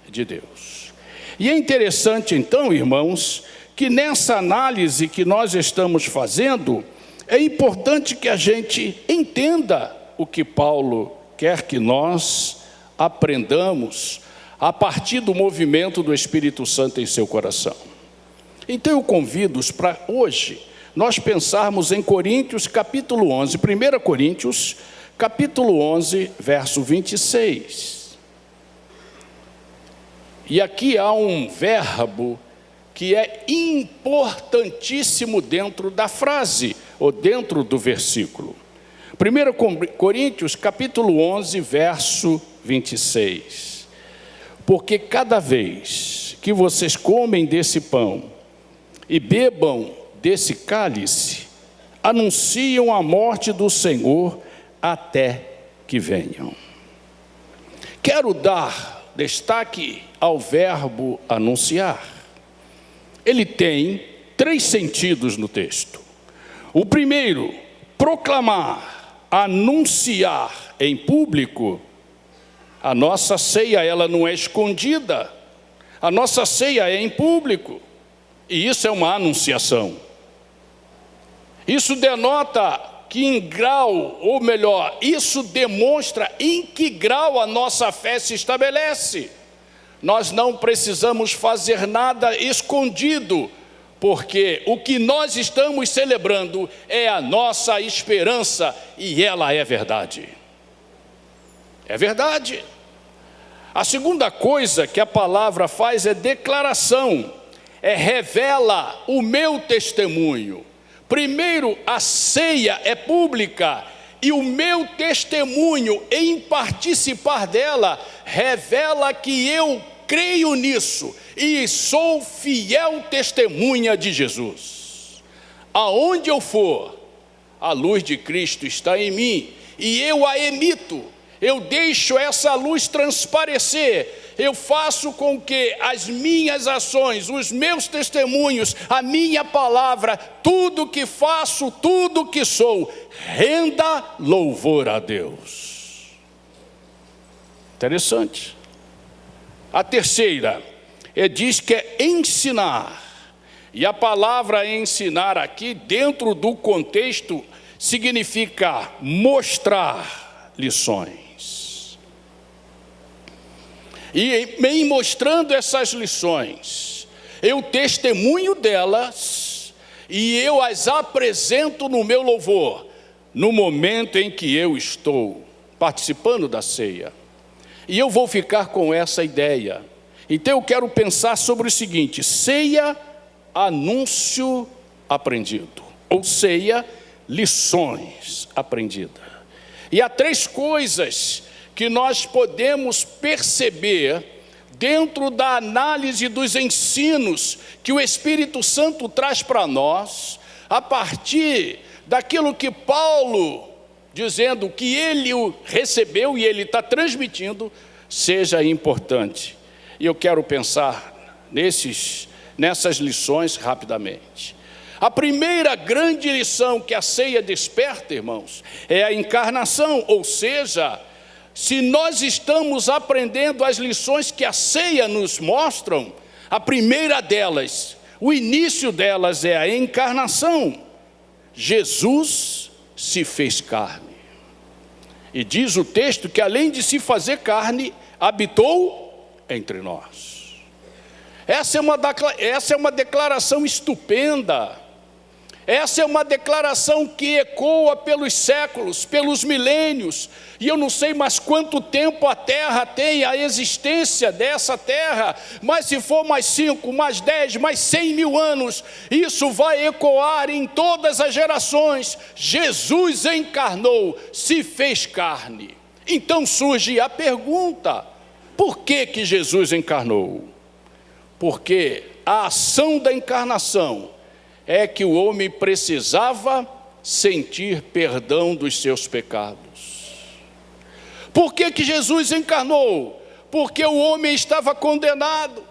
De Deus. E é interessante então, irmãos, que nessa análise que nós estamos fazendo, é importante que a gente entenda o que Paulo quer que nós aprendamos a partir do movimento do Espírito Santo em seu coração. Então eu convido-os para hoje nós pensarmos em Coríntios capítulo 11, 1 Coríntios capítulo 11, verso 26. E aqui há um verbo que é importantíssimo dentro da frase, ou dentro do versículo. 1 Coríntios capítulo 11, verso 26. Porque cada vez que vocês comem desse pão e bebam desse cálice, anunciam a morte do Senhor até que venham. Quero dar destaque ao verbo anunciar. Ele tem 3 sentidos no texto. O primeiro, proclamar, anunciar em público. A nossa ceia, ela não é escondida. A nossa ceia é em público. E isso é uma anunciação. Isso denota que em grau, ou melhor, isso demonstra em que grau a nossa fé se estabelece. Nós não precisamos fazer nada escondido, porque o que nós estamos celebrando é a nossa esperança, e ela é verdade. É verdade. A segunda coisa que a palavra faz é declaração, revela o meu testemunho. Primeiro, a ceia é pública, e o meu testemunho em participar dela revela que eu creio nisso e sou fiel testemunha de Jesus. Aonde eu for, a luz de Cristo está em mim e eu a emito. Eu deixo essa luz transparecer, eu faço com que as minhas ações, os meus testemunhos, a minha palavra, tudo que faço, tudo que sou, renda louvor a Deus. Interessante. A terceira, diz que é ensinar, e a palavra ensinar aqui, dentro do contexto, significa mostrar lições. E em mostrando essas lições, eu testemunho delas e eu as apresento no meu louvor, no momento em que eu estou participando da ceia. E eu vou ficar com essa ideia. Então eu quero pensar sobre o seguinte: ceia, anúncio aprendido, ou ceia, lições aprendidas. E há 3 coisas que nós podemos perceber dentro da análise dos ensinos que o Espírito Santo traz para nós, a partir daquilo que Paulo, dizendo que ele o recebeu e ele está transmitindo, seja importante. E eu quero pensar nessas lições rapidamente. A primeira grande lição que a ceia desperta, irmãos, é a encarnação, ou seja, se nós estamos aprendendo as lições que a ceia nos mostram, a primeira delas, o início delas é a encarnação. Jesus se fez carne. E diz o texto que além de se fazer carne, habitou entre nós. Essa é uma declaração estupenda. Essa é uma declaração que ecoa pelos séculos, pelos milênios, e eu não sei mais quanto tempo a terra tem, a existência dessa terra, mas se for mais 5, mais 10, mais 100 mil anos, isso vai ecoar em todas as gerações. Jesus encarnou, se fez carne. Então surge a pergunta: por que Jesus encarnou? Porque a ação da encarnação é que o homem precisava sentir perdão dos seus pecados. Por que que Jesus encarnou? Porque o homem estava condenado.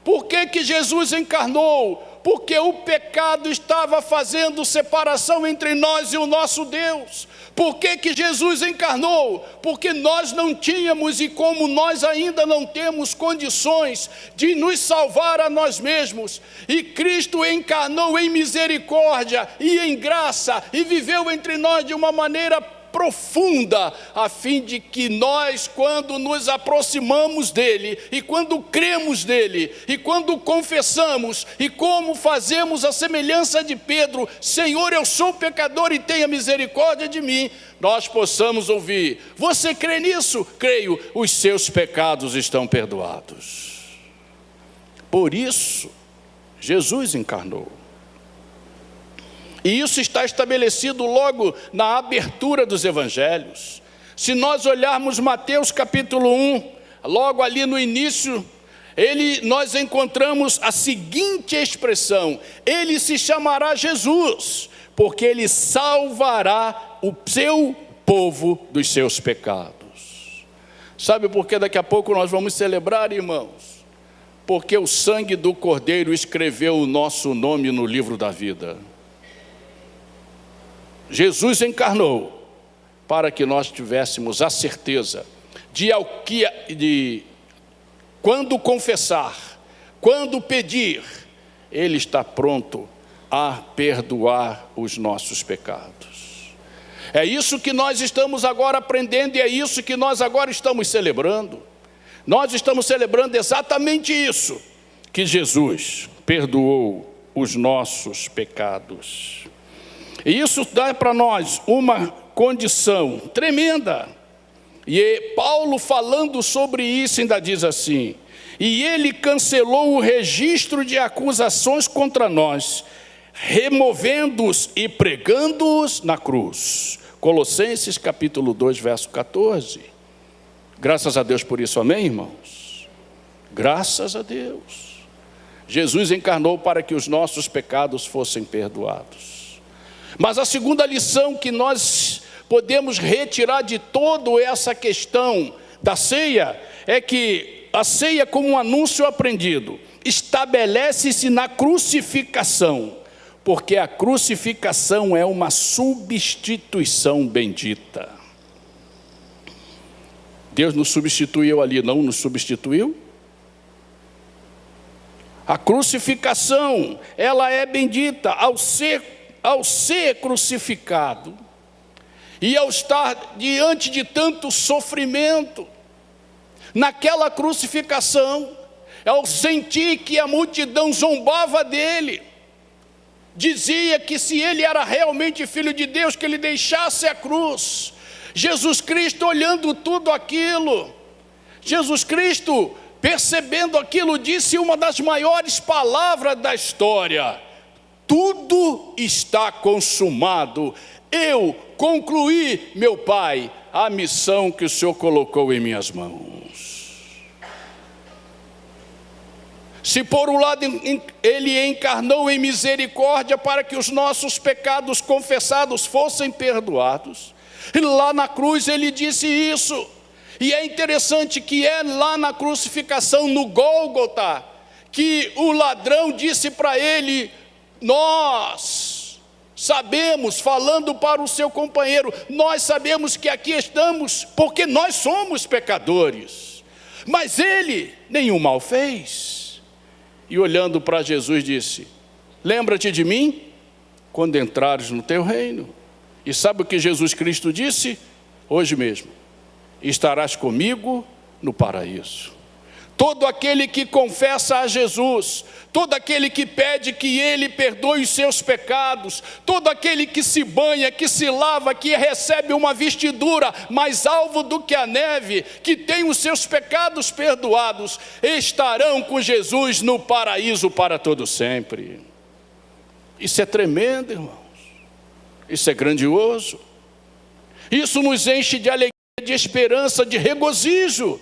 Por que que Jesus encarnou? Porque o pecado estava fazendo separação entre nós e o nosso Deus. Por que que Jesus encarnou? Porque nós não tínhamos, e como nós ainda não temos condições de nos salvar a nós mesmos, e Cristo encarnou em misericórdia e em graça, e viveu entre nós de uma maneira profunda, a fim de que nós, quando nos aproximamos dele, e quando cremos nele, e quando confessamos, e como fazemos a semelhança de Pedro, Senhor, eu sou pecador e tenha misericórdia de mim, nós possamos ouvir: você crê nisso? Creio, os seus pecados estão perdoados. Por isso, Jesus encarnou. E isso está estabelecido logo na abertura dos evangelhos. Se nós olharmos Mateus capítulo 1, logo ali no início, nós encontramos a seguinte expressão: ele se chamará Jesus, porque ele salvará o seu povo dos seus pecados. Sabe por que daqui a pouco nós vamos celebrar, irmãos? Porque o sangue do Cordeiro escreveu o nosso nome no livro da vida. Jesus encarnou para que nós tivéssemos a certeza de quando confessar, quando pedir, ele está pronto a perdoar os nossos pecados. É isso que nós estamos agora aprendendo, e é isso que nós agora estamos celebrando. Nós estamos celebrando exatamente isso, que Jesus perdoou os nossos pecados. E isso dá para nós uma condição tremenda. E Paulo, falando sobre isso, ainda diz assim: e ele cancelou o registro de acusações contra nós, removendo-os e pregando-os na cruz. Colossenses capítulo 2, verso 14. Graças a Deus por isso, amém, irmãos? Graças a Deus. Jesus encarnou para que os nossos pecados fossem perdoados. Mas a segunda lição que nós podemos retirar de toda essa questão da ceia é que a ceia, como um anúncio aprendido, estabelece-se na crucificação, porque a crucificação é uma substituição bendita. Deus nos substituiu ali, não nos substituiu? A crucificação, ela é bendita. Ao ser crucificado e ao estar diante de tanto sofrimento, naquela crucificação, ao sentir que a multidão zombava dele, dizia que se ele era realmente filho de Deus, que ele deixasse a cruz. Jesus Cristo, olhando tudo aquilo, Jesus Cristo, percebendo aquilo, disse uma das maiores palavras da história: tudo está consumado. Eu concluí, meu Pai, a missão que o Senhor colocou em minhas mãos. Se por um lado ele encarnou em misericórdia para que os nossos pecados confessados fossem perdoados, e lá na cruz ele disse isso. E é interessante que é lá na crucificação, no Gólgota, que o ladrão disse para ele: nós sabemos, falando para o seu companheiro, nós sabemos que aqui estamos porque nós somos pecadores, mas ele nenhum mal fez. E olhando para Jesus disse: lembra-te de mim quando entrares no teu reino. E sabe o que Jesus Cristo disse? Hoje mesmo estarás comigo no paraíso. Todo aquele que confessa a Jesus, todo aquele que pede que ele perdoe os seus pecados, todo aquele que se banha, que se lava, que recebe uma vestidura mais alva do que a neve, que tem os seus pecados perdoados, estarão com Jesus no paraíso para todo sempre. Isso é tremendo, irmãos. Isso é grandioso. Isso nos enche de alegria, de esperança, de regozijo,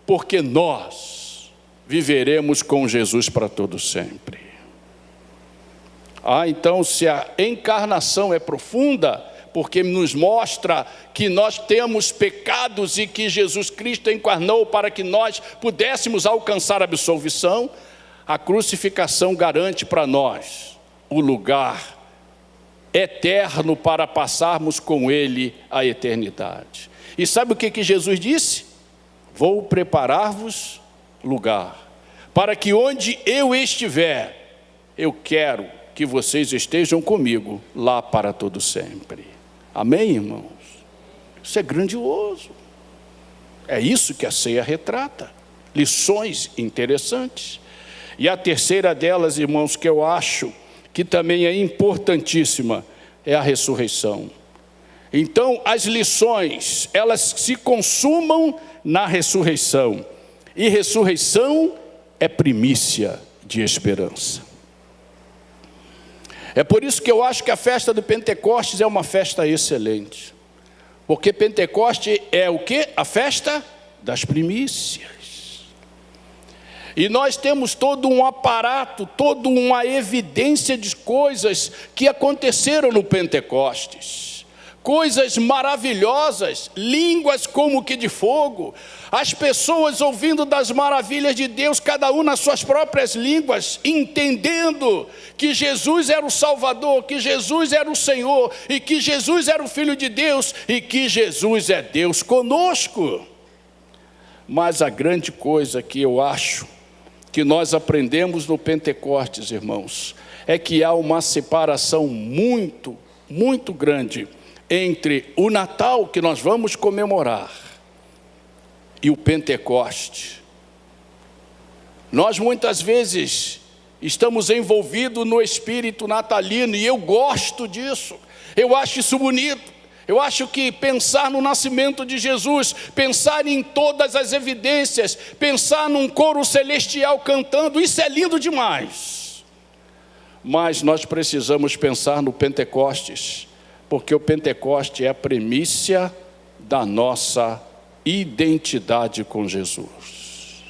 porque nós viveremos com Jesus para todo sempre. Então se a encarnação é profunda, porque nos mostra que nós temos pecados e que Jesus Cristo encarnou para que nós pudéssemos alcançar a absolvição, a crucificação garante para nós o lugar eterno para passarmos com Ele a eternidade. E sabe o que Jesus disse? Vou preparar-vos lugar, para que onde eu estiver, eu quero que vocês estejam comigo lá para todo sempre. Amém, irmãos? Isso é grandioso. É isso que a ceia retrata. Lições interessantes. E a terceira delas, irmãos, que eu acho que também é importantíssima, é a ressurreição. Então, as lições, elas se consumam na ressurreição. E ressurreição é primícia de esperança. É por isso que eu acho que a festa do Pentecostes é uma festa excelente. Porque Pentecoste é o quê? A festa das primícias. E nós temos todo um aparato, toda uma evidência de coisas que aconteceram no Pentecostes. Coisas maravilhosas, línguas como que de fogo, as pessoas ouvindo das maravilhas de Deus, cada um nas suas próprias línguas, entendendo que Jesus era o Salvador, que Jesus era o Senhor, e que Jesus era o Filho de Deus, e que Jesus é Deus conosco. Mas a grande coisa que eu acho que nós aprendemos no Pentecostes, irmãos, é que há uma separação muito, muito grande entre o Natal que nós vamos comemorar e o Pentecoste. Nós muitas vezes estamos envolvidos no espírito natalino e eu gosto disso, eu acho isso bonito. Eu acho que pensar no nascimento de Jesus, pensar em todas as evidências, pensar num coro celestial cantando, isso é lindo demais. Mas nós precisamos pensar no Pentecostes, porque o Pentecoste é a primícia da nossa identidade com Jesus.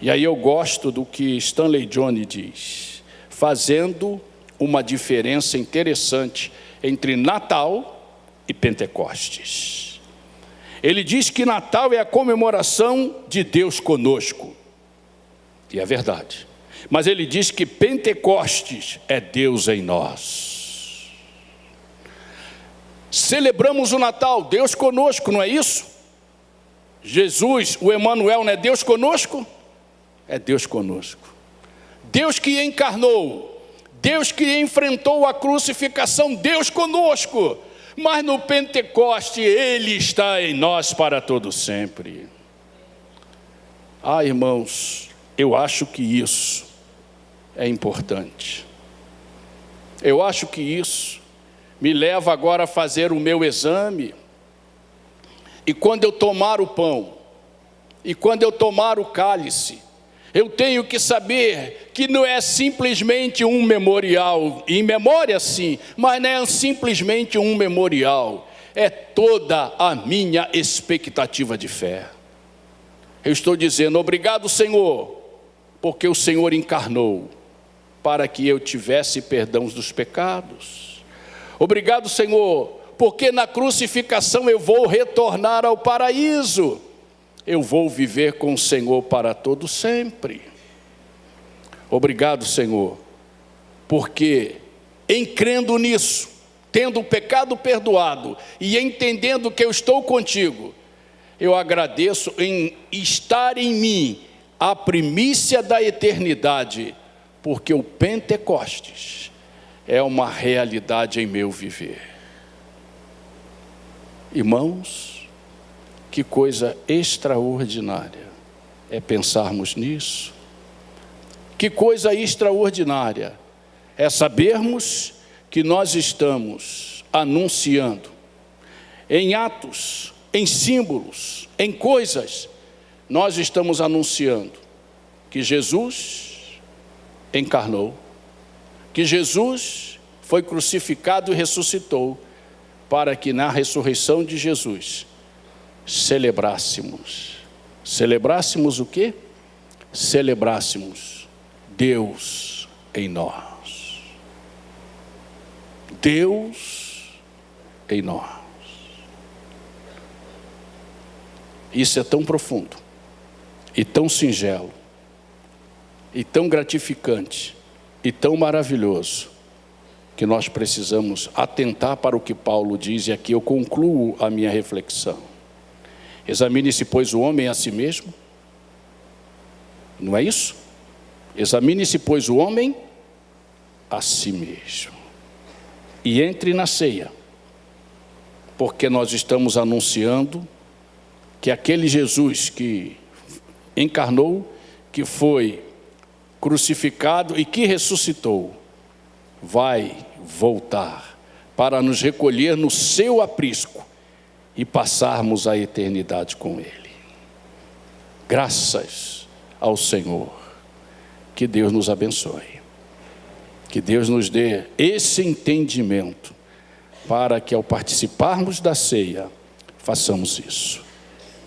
E aí eu gosto do que Stanley Jones diz, fazendo uma diferença interessante entre Natal e Pentecostes. Ele diz que Natal é a comemoração de Deus conosco, e é verdade. Mas ele diz que Pentecostes é Deus em nós. Celebramos o Natal, Deus conosco, não é isso? Jesus, o Emanuel, não é Deus conosco? É Deus conosco. Deus que encarnou, Deus que enfrentou a crucificação, Deus conosco. Mas no Pentecoste, Ele está em nós para todo sempre. Irmãos, eu acho que isso é importante. Eu acho que isso me leva agora a fazer o meu exame. E quando eu tomar o pão, e quando eu tomar o cálice, eu tenho que saber que não é simplesmente um memorial, em memória sim, mas não é simplesmente um memorial, é toda a minha expectativa de fé. Eu estou dizendo, obrigado Senhor, porque o Senhor encarnou, para que eu tivesse perdão dos pecados. Obrigado Senhor, porque na crucificação eu vou retornar ao paraíso, eu vou viver com o Senhor para todo sempre. Obrigado Senhor, porque em crendo nisso, tendo o pecado perdoado e entendendo que eu estou contigo, eu agradeço em estar em mim a primícia da eternidade, porque o Pentecostes é uma realidade em meu viver. Irmãos, que coisa extraordinária é pensarmos nisso. Que coisa extraordinária é sabermos que nós estamos anunciando em atos, em símbolos, em coisas, nós estamos anunciando que Jesus encarnou, que Jesus foi crucificado e ressuscitou, para que na ressurreição de Jesus celebrássemos o quê? Celebrássemos Deus em nós. Deus em nós. Isso é tão profundo, e tão singelo, e tão gratificante, e tão maravilhoso, que nós precisamos atentar para o que Paulo diz, e aqui eu concluo a minha reflexão. Examine-se, pois, o homem a si mesmo. Não é isso? Examine-se, pois, o homem a si mesmo. E entre na ceia, porque nós estamos anunciando que aquele Jesus que encarnou, que foi crucificado e que ressuscitou, vai voltar para nos recolher no seu aprisco e passarmos a eternidade com Ele. Graças ao Senhor. Que Deus nos abençoe. Que Deus nos dê esse entendimento para que, ao participarmos da ceia, façamos isso.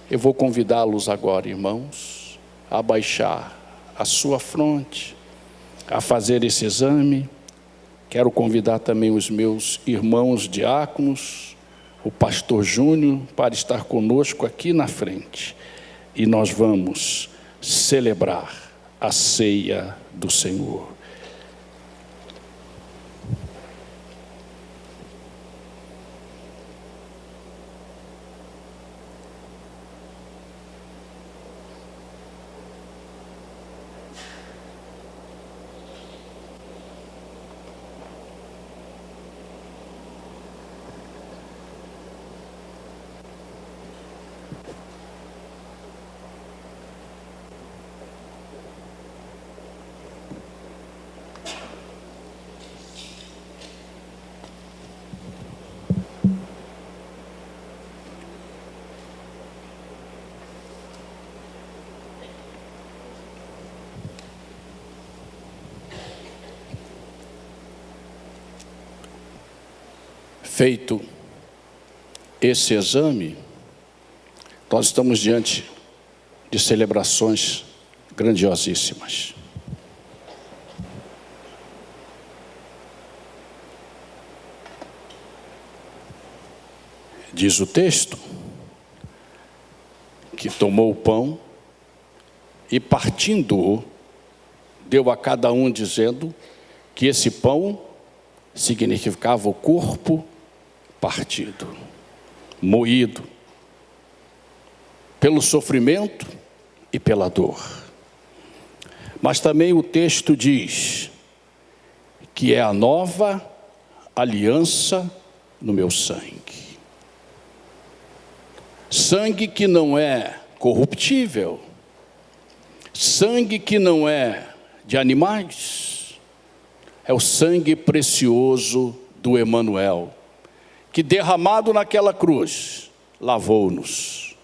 Eu vou convidá-los agora, irmãos, a baixar a sua fronte, a fazer esse exame. Quero convidar também os meus irmãos diáconos, o pastor Júnior, para estar conosco aqui na frente. E nós vamos celebrar a ceia do Senhor. Feito esse exame, nós estamos diante de celebrações grandiosíssimas. Diz o texto que tomou o pão e, partindo-o, deu a cada um, dizendo que esse pão significava o corpo partido, moído pelo sofrimento e pela dor. Mas também o texto diz que é a nova aliança no meu sangue. Sangue que não é corruptível, sangue que não é de animais, é o sangue precioso do Emanuel, que derramado naquela cruz, lavou-nos.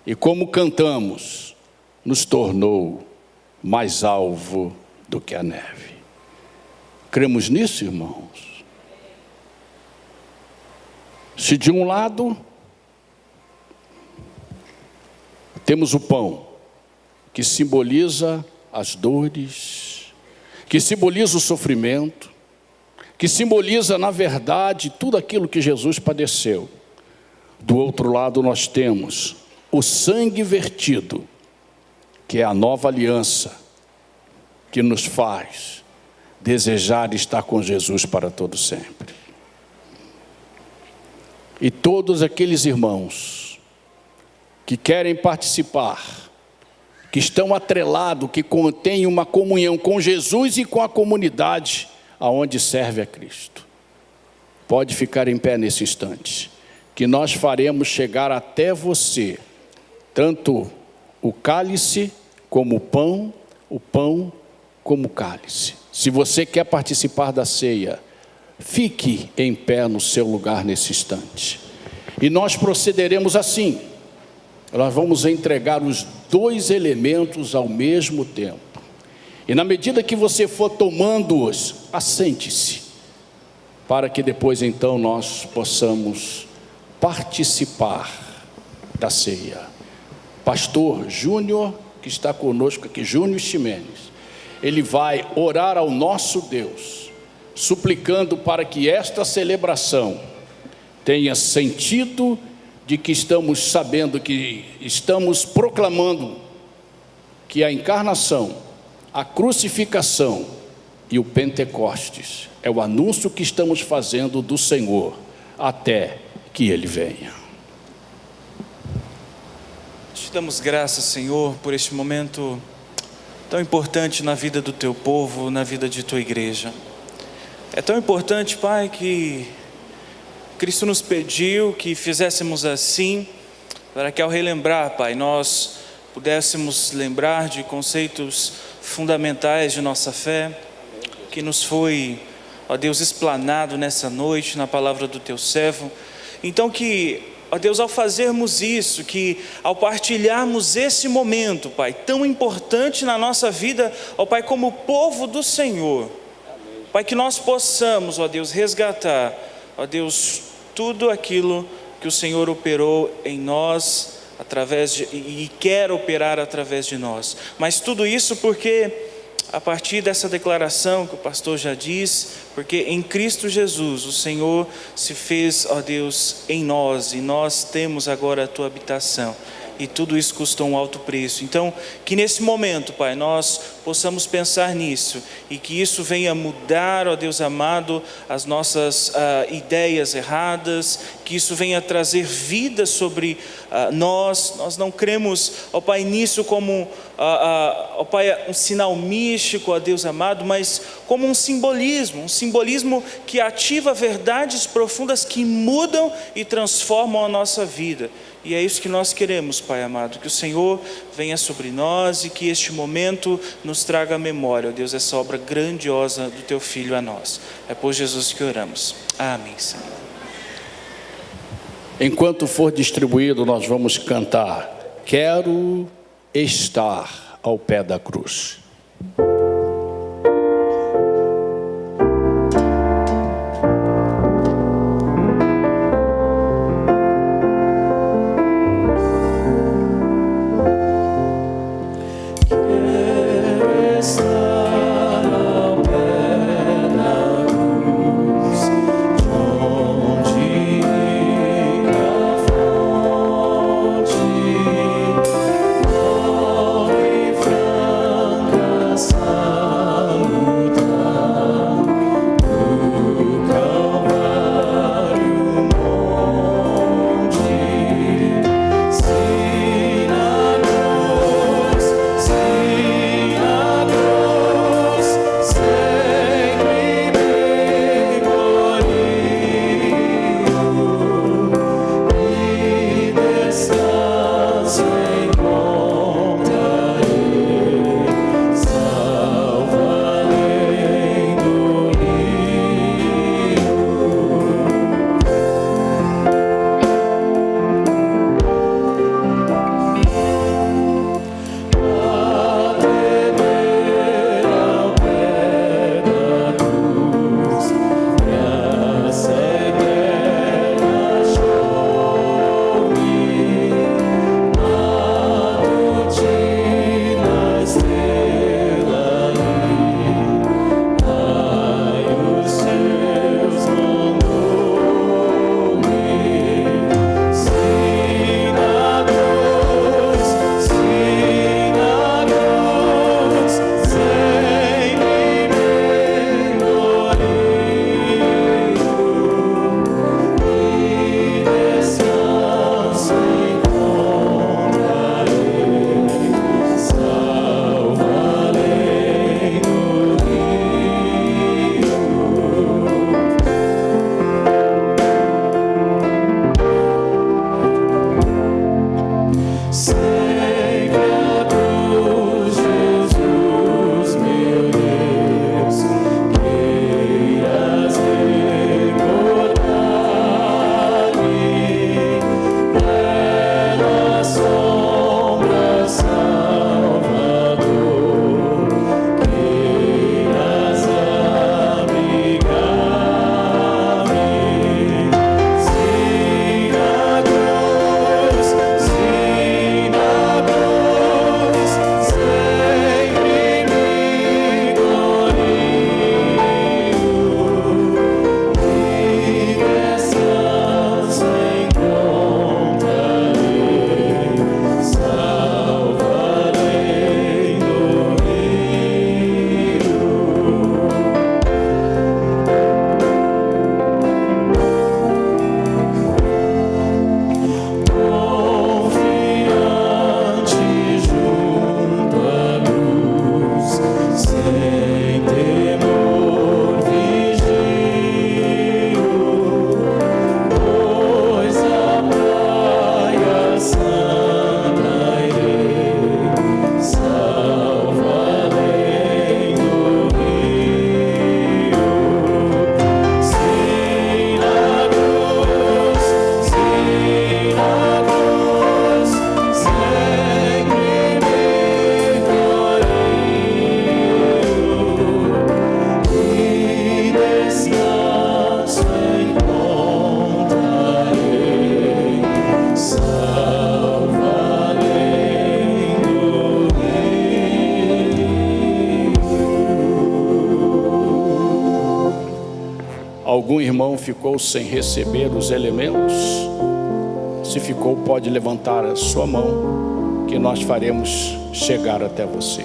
E como cantamos, nos tornou mais alvo do que a neve. Cremos nisso, irmãos? Se de um lado temos o pão, que simboliza as dores, que simboliza o sofrimento, que simboliza, na verdade, tudo aquilo que Jesus padeceu. Do outro lado nós temos o sangue vertido, que é a nova aliança, que nos faz desejar estar com Jesus para todo sempre. E todos aqueles irmãos que querem participar, que estão atrelados, que contêm uma comunhão com Jesus e com a comunidade aonde serve a Cristo, pode ficar em pé nesse instante, que nós faremos chegar até você, tanto o cálice como o pão como o cálice. Se você quer participar da ceia, fique em pé no seu lugar nesse instante. E nós procederemos assim, nós vamos entregar os dois elementos ao mesmo tempo. E na medida que você for tomando-os, assente-se, para que depois então nós possamos participar da ceia. Pastor Júnior, que está conosco aqui, Júnior Ximenes, ele vai orar ao nosso Deus suplicando para que esta celebração tenha sentido de que estamos sabendo, que estamos proclamando que a encarnação, a crucificação e o Pentecostes é o anúncio que estamos fazendo do Senhor até que Ele venha. Te damos graças, Senhor, por este momento tão importante na vida do Teu povo, na vida de Tua igreja. É tão importante, Pai, que Cristo nos pediu que fizéssemos assim, para que ao relembrar, Pai, nós pudéssemos lembrar de conceitos fundamentais de nossa fé, que nos foi, ó Deus, explanado nessa noite na palavra do Teu servo. Então que, ó Deus, ao fazermos isso, que ao partilharmos esse momento, Pai, tão importante na nossa vida, ó Pai, como povo do Senhor, Pai, que nós possamos, ó Deus, resgatar, ó Deus, tudo aquilo que o Senhor operou em nós, e quer operar através de nós. Mas tudo isso porque, a partir dessa declaração que o pastor já disse, porque em Cristo Jesus o Senhor se fez, ó Deus, em nós, e nós temos agora a Tua habitação, e tudo isso custou um alto preço. Então, que nesse momento, Pai, nós possamos pensar nisso, e que isso venha mudar, ó Deus amado, as nossas ideias erradas, que isso venha trazer vida sobre nós. Nós não cremos, ó Pai, nisso como, ó Pai, um sinal místico, ó Deus amado, mas como um simbolismo que ativa verdades profundas que mudam e transformam a nossa vida. E é isso que nós queremos, Pai amado, que o Senhor venha sobre nós e que este momento nos traga à memória, ó Deus, essa obra grandiosa do Teu Filho a nós. É por Jesus que oramos. Amém, Senhor. Enquanto for distribuído, nós vamos cantar Quero Estar ao Pé da Cruz. Franca Algum irmão ficou sem receber os elementos? Se ficou, pode levantar a sua mão, que nós faremos chegar até você.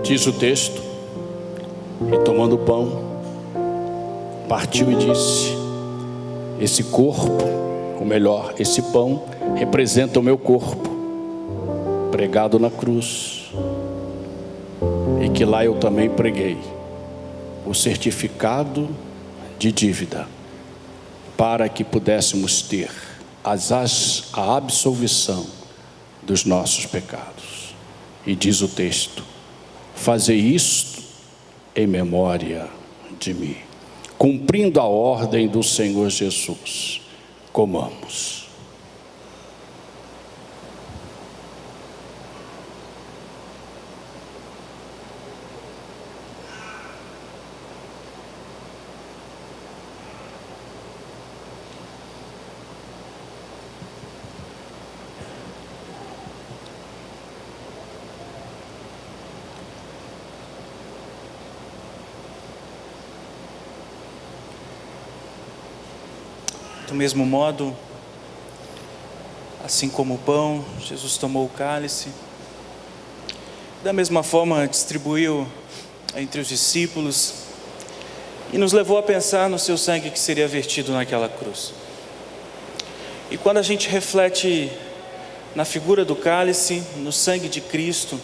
Diz o texto: e tomando o pão, partiu e disse: esse corpo, ou melhor, esse pão, representa o meu corpo, pregado na cruz, e que lá eu também preguei o certificado de dívida, para que pudéssemos ter a absolvição dos nossos pecados. E diz o texto: fazei isto em memória de mim. Cumprindo a ordem do Senhor Jesus, comamos. Do mesmo modo, assim como o pão, Jesus tomou o cálice. Da mesma forma, distribuiu entre os discípulos e nos levou a pensar no seu sangue que seria vertido naquela cruz. E quando a gente reflete na figura do cálice, no sangue de Cristo,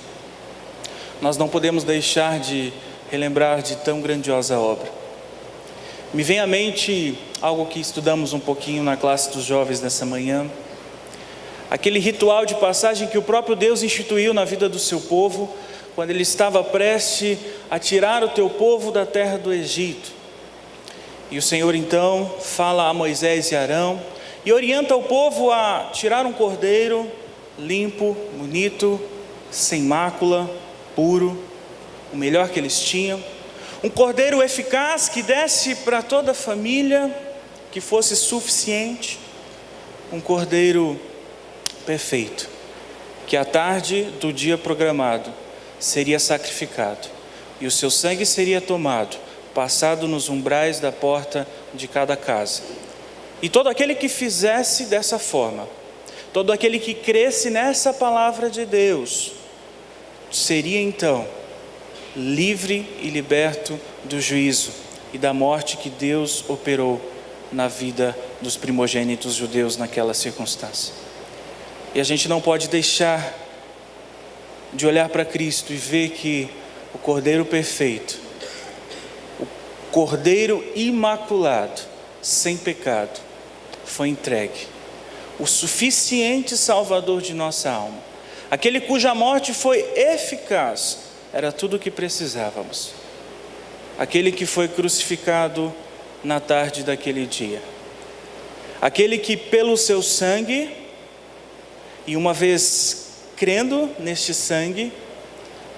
nós não podemos deixar de relembrar de tão grandiosa obra. Me vem à mente algo que estudamos um pouquinho na classe dos jovens nessa manhã. Aquele ritual de passagem que o próprio Deus instituiu na vida do seu povo, quando ele estava prestes a tirar o teu povo da terra do Egito. E o Senhor então fala a Moisés e Arão e orienta o povo a tirar um cordeiro limpo, bonito, sem mácula, puro, o melhor que eles tinham. Um cordeiro eficaz que desse para toda a família, que fosse suficiente. Um cordeiro perfeito, que à tarde do dia programado seria sacrificado, e o seu sangue seria tomado, passado nos umbrais da porta de cada casa. E todo aquele que fizesse dessa forma, todo aquele que cresce nessa palavra de Deus, seria então livre e liberto do juízo e da morte que Deus operou na vida dos primogênitos judeus naquela circunstância. E a gente não pode deixar de olhar para Cristo e ver que o Cordeiro perfeito, o Cordeiro imaculado, sem pecado, foi entregue. O suficiente Salvador de nossa alma, aquele cuja morte foi eficaz, era tudo o que precisávamos. Aquele que foi crucificado na tarde daquele dia. Aquele que pelo seu sangue, e uma vez crendo neste sangue,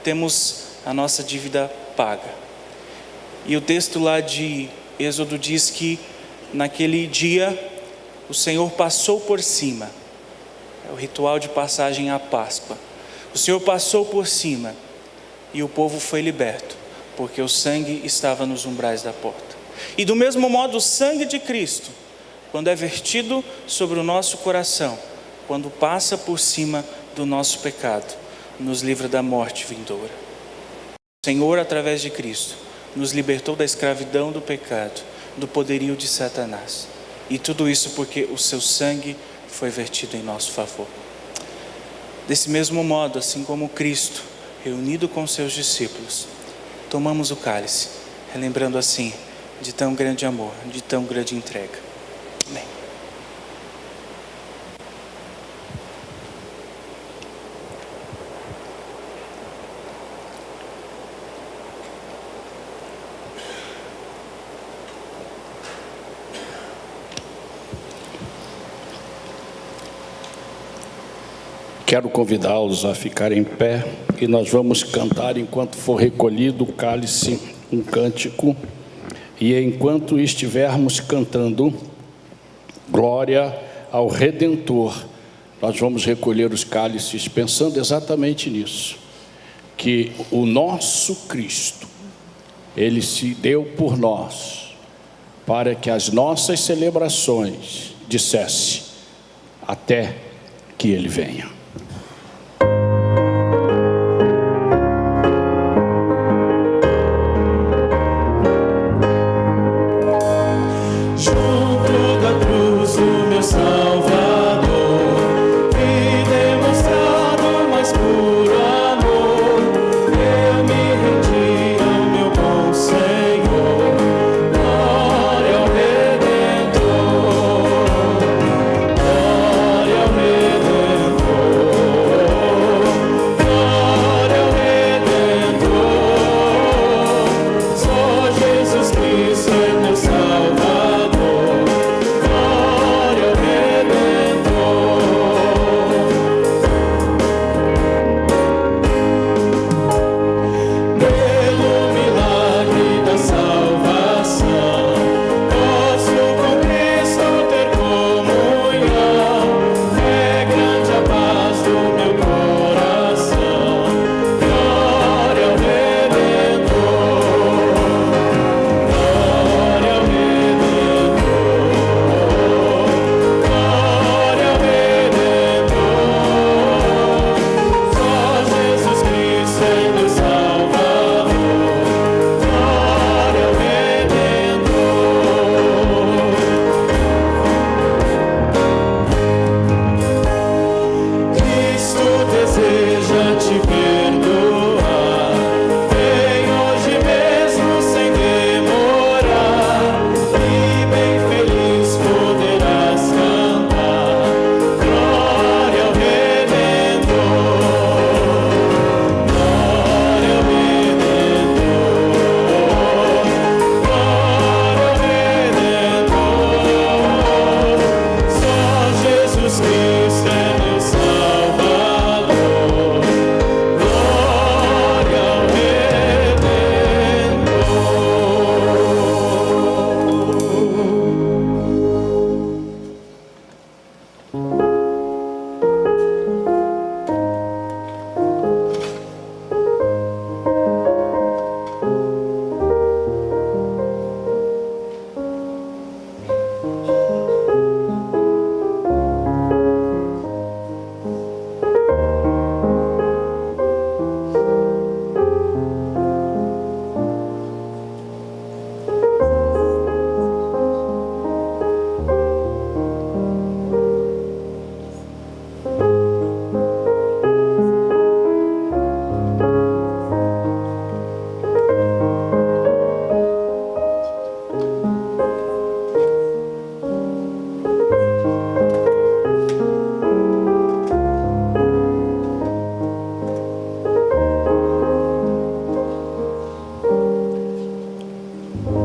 temos a nossa dívida paga. E o texto lá de Êxodo diz que naquele dia o Senhor passou por cima É o ritual de passagem à Páscoa. O Senhor passou por cima e o povo foi liberto, porque o sangue estava nos umbrais da porta. E do mesmo modo, o sangue de Cristo, quando é vertido sobre o nosso coração, quando passa por cima do nosso pecado, nos livra da morte vindoura. O Senhor, através de Cristo, nos libertou da escravidão do pecado, do poderio de Satanás. E tudo isso porque o seu sangue foi vertido em nosso favor. Desse mesmo modo, assim como Cristo, reunido com seus discípulos, tomamos o cálice, relembrando assim de tão grande amor, de tão grande entrega. Amém. Quero convidá-los a ficar em pé e nós vamos cantar, enquanto for recolhido o cálice, um cântico. E enquanto estivermos cantando glória ao Redentor, nós vamos recolher os cálices pensando exatamente nisso, que o nosso Cristo, Ele se deu por nós, para que as nossas celebrações dissesse até que Ele venha.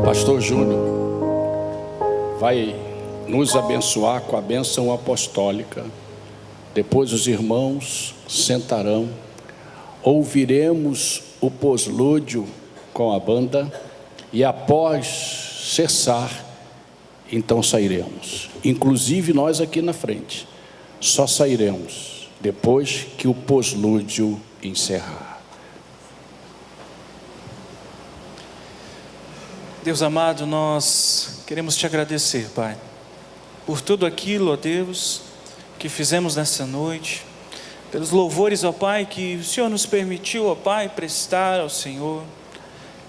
Pastor Júnior vai nos abençoar com a bênção apostólica. Depois os irmãos sentarão, ouviremos o poslúdio com a banda e após cessar, então sairemos. Inclusive nós aqui na frente, só sairemos depois que o poslúdio encerrar. Deus amado, nós queremos te agradecer, Pai, por tudo aquilo, ó Deus, que fizemos nessa noite, pelos louvores, ó Pai, que o Senhor nos permitiu, ó Pai, prestar ao Senhor,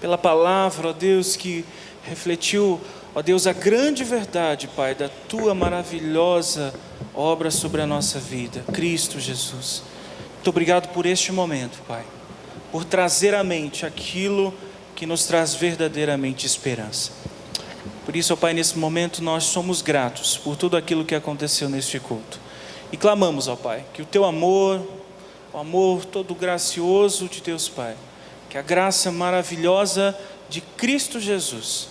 pela palavra, ó Deus, que refletiu, ó Deus, a grande verdade, Pai, da Tua maravilhosa obra sobre a nossa vida, Cristo Jesus. Muito obrigado por este momento, Pai, por trazer à mente aquilo que nos traz verdadeiramente esperança. Por isso, ó Pai, nesse momento nós somos gratos por tudo aquilo que aconteceu neste culto. E clamamos, ó Pai, que o Teu amor, o amor todo gracioso de Deus Pai, que a graça maravilhosa de Cristo Jesus,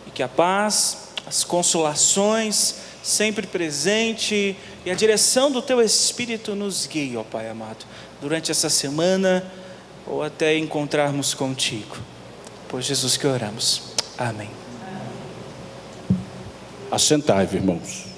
e que a paz, as consolações sempre presente e a direção do Teu Espírito nos guie, ó Pai amado, durante essa semana ou até encontrarmos contigo. Por Jesus que oramos. Amém. Assentai, irmãos.